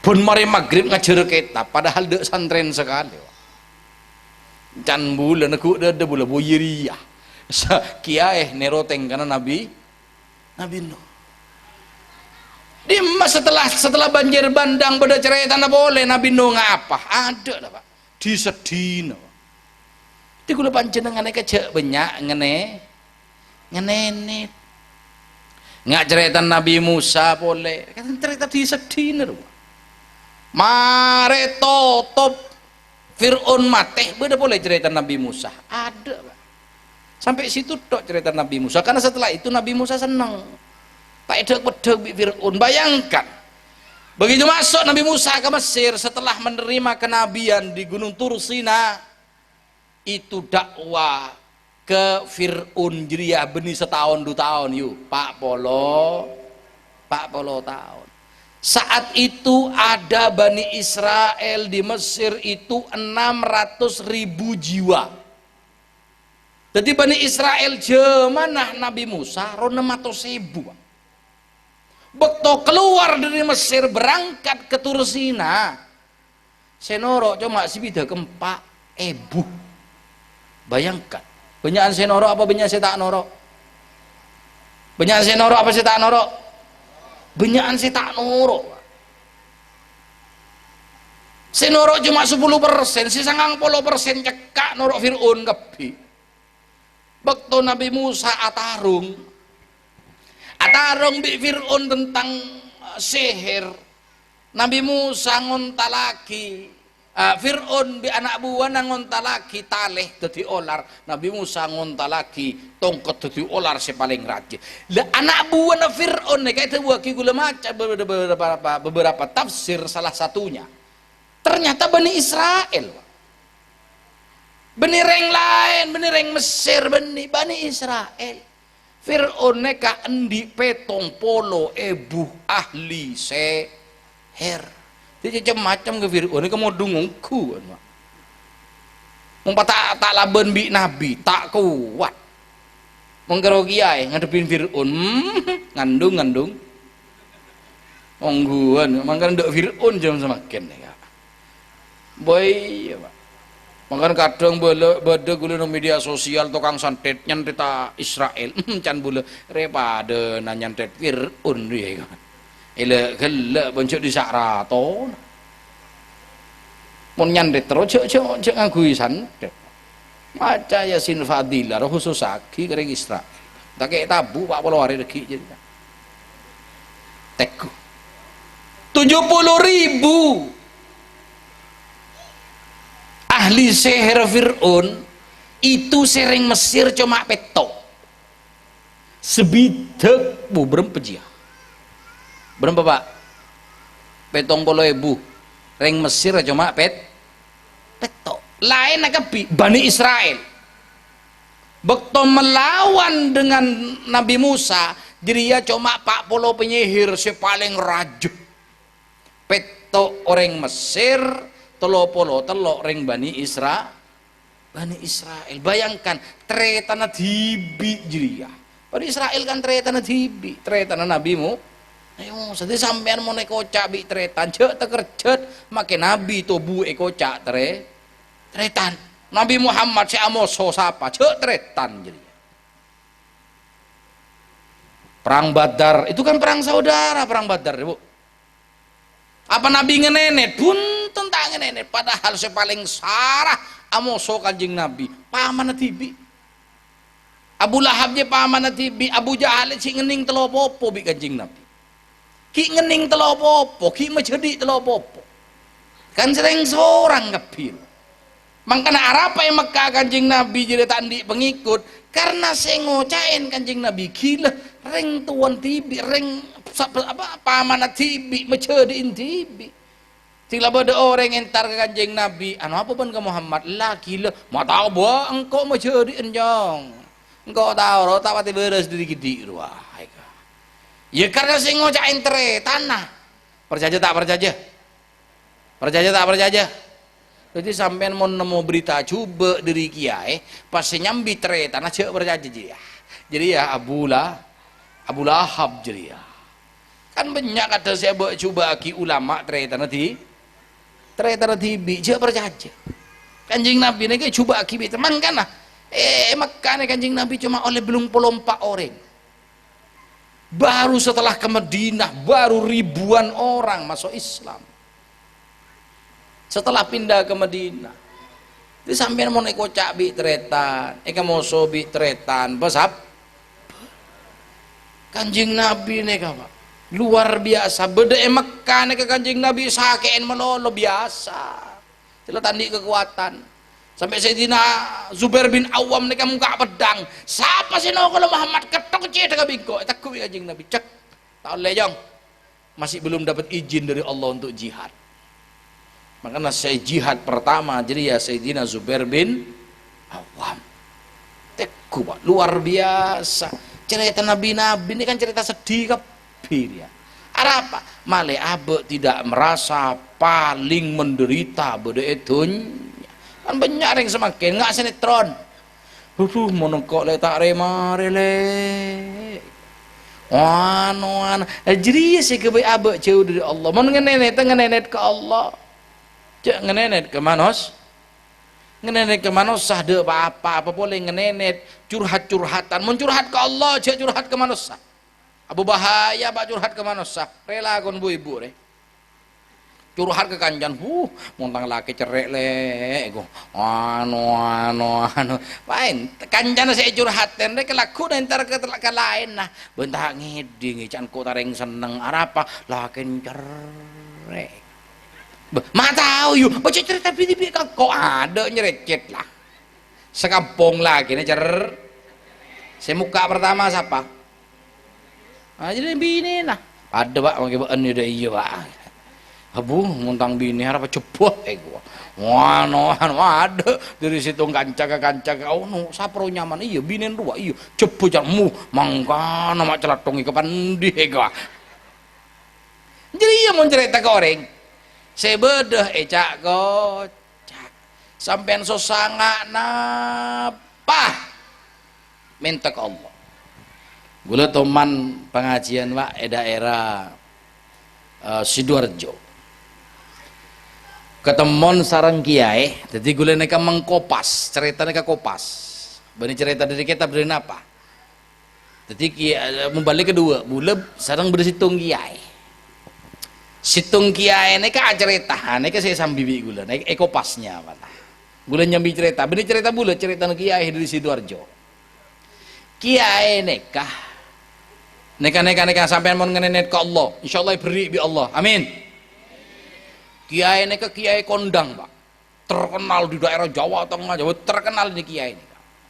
Pun mari maghrib ngajar kitab, padahal duduk santren sekali. Can bulan aku ada bulan boyeria. Kiai neroteng karena Nabi Nuh. Setelah banjir bandang pada cerita tanah boleh Nabi Nuh ngapa? Ada lah pak. Disedih. Itu kalau panjenengan kecek banyak ngenenet. Nggak cerita Nabi Musa boleh. Kan cerita disedih. Mare totop Fir'aun mati. Beda boleh cerita Nabi Musa. Ada pak. Sampai situ tok cerita Nabi Musa. Karena setelah itu Nabi Musa senang. Tak edek-edek bi Fir'aun. Bayangkan begitu masuk Nabi Musa ke Mesir setelah menerima kenabian di Gunung Tursina, itu dakwah ke Fir'aun jadi ya benih setahun 2 tahun yuk Pak Polo tahun. Saat itu ada Bani Israel di Mesir itu 600.000 jiwa. Jadi Bani Israel jemanah Nabi Musa ronem atau sebu. Bekto keluar dari Mesir berangkat ke Tursina, senoro cuma sibida kempak ebu. Bayangkan, benyakan senoro apa benyakan setak noro? Benyakan senoro apa setak noro? Benyakan setak noro. Senoro cuma 10%, sisa 90% cekak noro Fir'aun kepi. Bekto Nabi Musa atarung bi Fir'aun tentang sihir. Nabi Musa ngontalaki Fir'aun bi anak buah ngontalaki taleh dadi olar. Nabi Musa ngontalaki tongkat dadi olar si paling rajin. Lah anak buah Fir'aun kayak itu buah kigula maca beberapa tafsir, salah satunya ternyata Bani Israel. Bani reng lain, bani reng Mesir, Bani Israel. Fir'aun neka endi petong polo ebu ahli seher. Jadi macam-macam ke Fir'aun neka mau dungungku. Mumpa tak laban bi nabi tak kuat. Mengkero kiai ngadepin Fir'aun ngandung. Ongguan, mangkan ndek Fir'aun jam semakin ya. Boy ya Pak. Makan kadang bade gula no media sosial tukang santet nyanteta Israel can bule repada na nyantet Fir'aun dia kan. Ele gelek boncok di sakraton. Mun nyantet terus cek ngagui santet. Maca Yasin Fadilah khusus aki kering Israel. Tak kayak tabu Pak Polo hari regi jadi. Teku 70.000 ahli seher Fir'aun itu sering Mesir cuma petok sebidek bu berempejiah berapa Pak? Petong polo ibu ring Mesir cuma petok lain kebi Bani Israel bekto melawan dengan Nabi Musa jadi ya cuma Pak Polo penyihir si paling rajin petok orang Mesir telopolo telok ring Bani Israel. Bayangkan tretana dibi jiria. Bani Israel kan tretana dibi, tretana nabimu. Ayo, sedih sampean mau nekocak bi tretan, cek tekercet, makin nabi to bu ekocak tretan. Nabi Muhammad si amoso sapa, cek tretan jiria. Perang Badar, itu kan perang saudara, perang Badar, Bu. Apa Nabi ngenenet pun tentang ngenenet, padahal saya paling sarah amoso kanjeng Nabi paman tibi Abu Lahab je paman tibi Abu Jahal si ngening telopopo bi kanjeng Nabi ki ngening telopopo ki menjadi telopopo kan sering seorang ngepil makanya Arapa yang Mekah kanjeng Nabi jadi tandi pengikut karena saya ngocain kanjeng Nabi gila reng tuan tibi reng apa paman tibi menjadiin tibi sila pada orang entar ke kanjeng Nabi anu apa pun ke Muhammad lagi lah mau tahu bahwa engkau menjadiin jong engkau tahu roh tak pati beres diri gede wah Ya karena sing ngocakin tere tanah. Percaya tak percaya? Percaya tak percaya? Jadi sampean mau nemu berita coba dari kiai, pasti nyambi tere tanah cek percaya jadi ya. Jadi ya Abu Lahab jadi ya. Kan banyak kata saya buat coba ki ulama tere tanah di bi cek percaya. Kanjeng Nabi ini coba ki teman kan lah. Makanya kanjeng Nabi cuma oleh belum 24 orang. Baru setelah ke Madinah baru ribuan orang masuk Islam. Setelah pindah ke Madinah, itu sampai mau neko cak bi tretan, mau sobi tretan, besap. Kanjeng Nabi neka pak, luar biasa. Beda Mekah neka kanjeng Nabi sakein melolo biasa. Jelas tandi kekuatan. Sampai Sayyidina Zubair bin Awam neka muka pedang. Siapa sih no kalau Muhammad ketok cek dengan bingko? Takut kanjeng Nabi cek. Tahu lejong, masih belum dapat izin dari Allah untuk jihad. Makanya saya jihad pertama jadi ya Sayyidina Zubair bin Awam. Teku pak, luar biasa. Cerita nabi-nabi ini kan cerita sedih kabir ya. Apa? Male abe tidak merasa paling menderita beda etun. Kan banyak yang semakin nggak sinetron. Mau kok le tak remare le. Wan. Jadi sih kebaik abe jauh dari Allah. Mau ngenenet ke Allah. Cek ngenenet ke manos. Ngenenet ke manos sah de apa boleh ngenenet curhat-curhatan. Mau curhat ke Allah, cek curhat ke manusia. Abu bahaya pak curhat ke manusia. Rela kon bu ibu re. Curhat ke kanjan, montang laki cerek le, main kanjan saya curhatin, mereka laku dan ntar ke lain nah, bentar ngiding, can ko tareng seneng, apa, lakin cerek, mah tahu yuk, baca cerita bini kok ada nyerecet lah, sekampung lagi nih saya muka pertama siapa? Jadi bini nah, ada pak, pakai bahan udah iya pak. Abu muntang bini apa cepuh gua. Wah ada dari situ kanca oh no sapro nyaman iya binen dua iya cepuh jamu mangka nama celatongi ke pandi gua. Jadi iya mau cerita ke orang saya bedah cak kocak sampean sosanga napa minta ke Allah. Gula teman pengajian pak daerah Sidoarjo. Ketemon sarang kiai jadi gue neka mengkopas cerita neka kopas bani cerita dari kita beri apa jadi kiai membalik kedua buleb sarang bersitung kiai situng kiai neka cerita neka saya sambibi gula neka ekopasnya apa gula nyambi cerita bani cerita bule cerita kiai dari Sidoarjo kiai neka sampai mau ngenenet ke Allah insyaallah beri bi Allah amin. Kiai ini ke kiai kondang pak terkenal di daerah Jawa Tengah Jawa terkenal ini kiai ini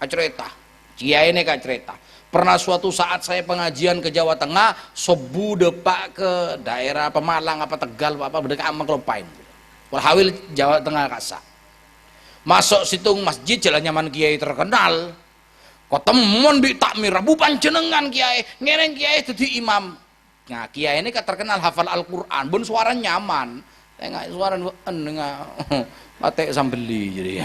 cerita kiai ini cerita pernah suatu saat saya pengajian ke Jawa Tengah sebu depak ke daerah Pemalang apa Tegal apa berdekat sama Kelopain Walhawil Jawa Tengah kasa masuk situng masjid jalan nyaman kiai terkenal ketemuan bi takmir Rabu panjenengan kiai ngereng kiai jadi imam nah kiai ini terkenal hafal Al-Quran bun suara nyaman enggak suara enggak patek sambeli jadi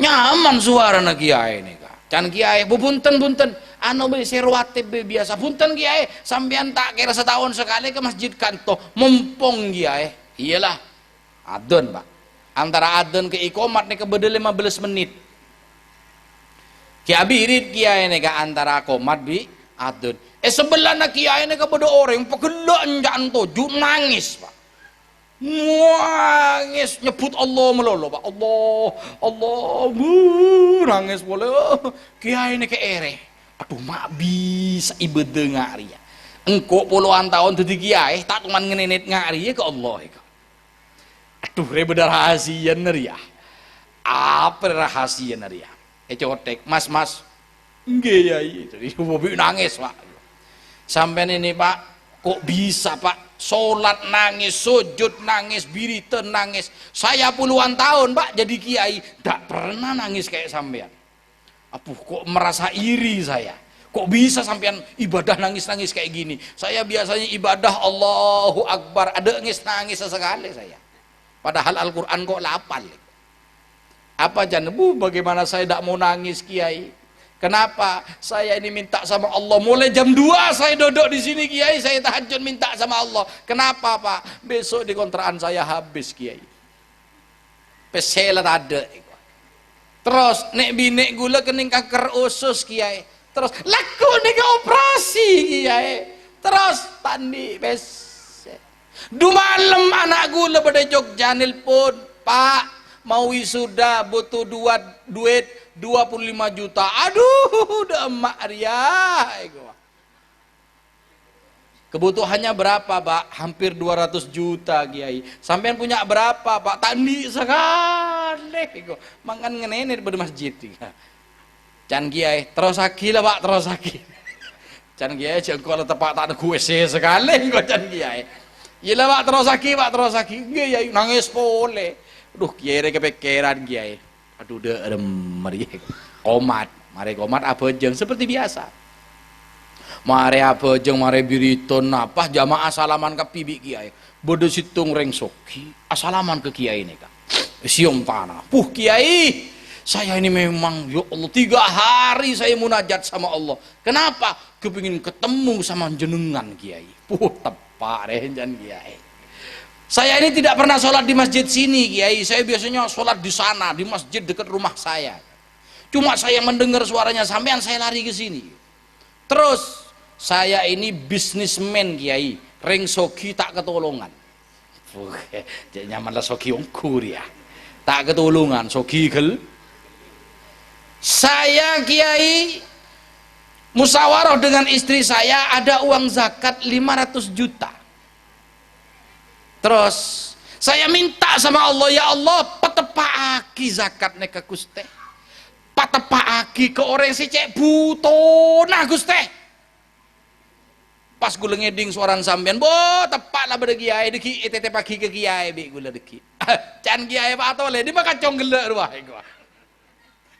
nyaman suara na kiai ini kak can kiai bunten anu be serwatib biasa bunten kiai sampean tak kira setahun sekali ke masjid kanto mumpung kiai iyalah adon pak antara adon ke ikomat nih kebeda 15 menit kiai birit kiai ini kak antara komat bi adon sebelah na kiai ini kebeda orang pegelak janto nangis pak nangis nyebut Allah melolo pak Allah nangis boleh kiai ini ke ere aduh mak bisa ibu dengar ya engkau puluhan tahun jadi kiai tak cuman ngenenet ngari ya ke Allah ya. Aduh beda rahasia ya apa rahasia ya cotek mas enggak ya jadi bobi nangis pak sampai ini pak kok bisa pak sholat nangis, sujud nangis, biriten nangis saya puluhan tahun pak jadi kiai tak pernah nangis kayak sampean apuh kok merasa iri saya Kok bisa sampean ibadah nangis-nangis kayak gini? Saya biasanya ibadah Allahu Akbar, ada nangis sesekali saya. Padahal Al-Quran kok lapal. Apa jangan, bagaimana saya tidak mau nangis Kiai? Kenapa? Saya ini minta sama Allah. Mulai jam 2 saya duduk di sini Kiai, saya tahajud minta sama Allah. Kenapa Pak? Besok di kontrakan saya habis Kiai. Peselat ada. Terus nek binek gula kening kanker usus Kiai. Terus laku nek operasi Kiai. Terus tandi bes. Du malam anak gula pada Jogja nelpon, Pak mau wisuda butuh duit 25 juta. Aduh, udah emak Ria. Kebutuhannya berapa, Pak? Hampir 200 juta, Kiai. Sampean punya berapa, Pak? Tandi sekali. Mangan ngenene di masjid. Can Kiai, terus lagi lah, Pak, terus lagi. Can Kiai jengkol tepak tak ada WC sekali kok Can Kiai. Iya Pak, terus lagi. Kiai nangis pole. Aduh, Kiai kepikiran Kiai. Aduh, udah mari komat apa jeng seperti biasa. Mari apa jeng mari biriton apa jamaah salaman ke pibi Kiai. Bodo situng reng soki, asalaman ke Kiai ini Kak. Siom tanah. Kiai, saya ini memang ya Allah 3 hari saya munajat sama Allah. Kenapa? Kepingin ketemu sama jenengan Kiai. Tepak renjan Kiai. Saya ini tidak pernah sholat di masjid sini Kiai. Saya biasanya sholat di sana, di masjid dekat rumah saya. Cuma saya mendengar suaranya sampean, saya lari ke sini. Terus saya ini bisnismen Kiai, ring sogi tak ketolongan. Nyamanlah sogi ongkur ya. Tak ketolongan, sogi gel. Saya Kiai musyawarah dengan istri saya, ada uang zakat 500 juta. Terus saya minta sama Allah, ya Allah patepaaki zakat neka Gusti. Patepaaki ke orang si cek buto nah Gusti. Pas gula ngeding suaran sampean, tepatlah pada Kiai deki tete pagi ke Kiai bi gula deki. Can Kiai Pak Atole di maka cong gelek ruah gua.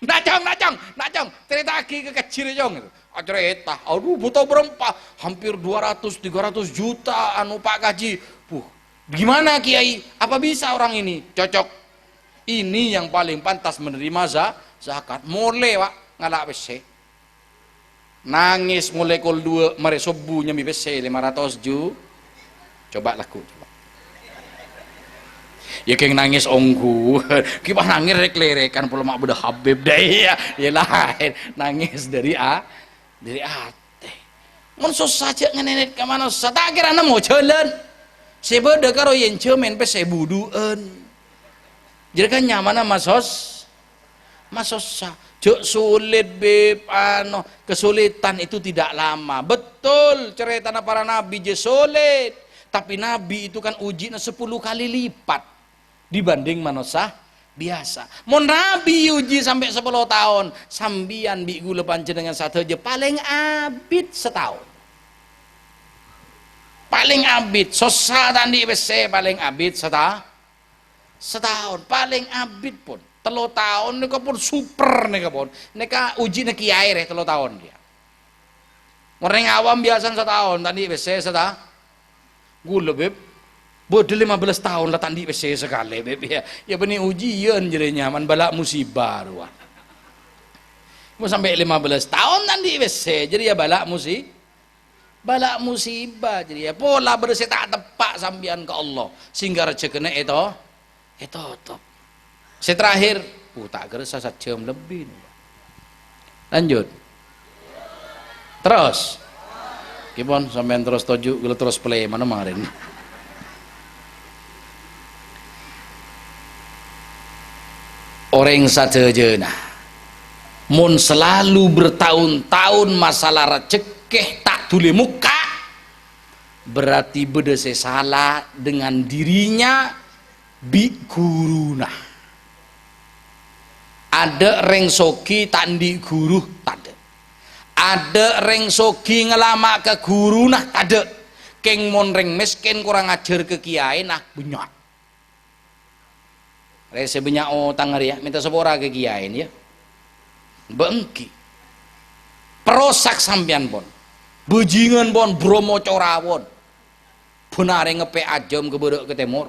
Nacong, cerita lagi ke kecil cong itu. Cerita, aduh butuh berempat, hampir 200-300 juta anu Pak Kaji. Gimana Kiai? Apa bisa orang ini? Cocok. Ini yang paling pantas menerima zakat. Mulai Pak ngalak besi. Nangis mulai kol 2 mari subuhnya mi besi 500 ju. Coba laku. Ya keng nangis ongku. Kipah nangis rek-lerekan pula mak budak Habib deh ya. Ya lain nangis dari ate. Mun susah saja ngenenet ke mana susah. Tak kira mau jalan. Sebeda karo yen cemen pe sebuduan. Jadi kan nyaman masos jok sulit beb kesulitan itu tidak lama. Betul cerita para nabi je sulit, tapi nabi itu kan ujinya 10 kali lipat dibanding manusia biasa. Mon nabi uji sampai 10 tahun, sambian bi gula panjenengan satu aja paling abid setahun. Paling abid susah tadi bese paling abid setahun paling abid pun 3 tahun nika pun super nika pun nika uji nek kiai reh 3 tahun dia. Orang awam biasa setahun tadi bese setahun gula beb bodoh 15 tahun lah tadi bese sekali beb ya benih ujian jadi nyaman balak musibah ruah. Mau sampai 15 tahun tadi bese jadi ya balak musibah jadi ya pola bersih tak tepak sambian ke Allah sehingga rezekine itu top. Saya terakhir tak gerasa 1 jam lebih lanjut terus gimana sampean terus tuju gila terus play mana kemarin orang sadejena mun selalu bertahun-tahun masalah rezeki tak tuli muka berarti bedese salah dengan dirinya bi guruna. Ada reng soki tandi guru tade. Ada reng soki ngelama ke guru nah tade. Keng mon reng miskin kurang ajar ke kiai nah banyak. Rese banyak utang ya minta sepora ke kiai ya. Bengki. perosak sampean pon bejingan pon Bromo Corawon benare ngepe ajam ke bedok ke timur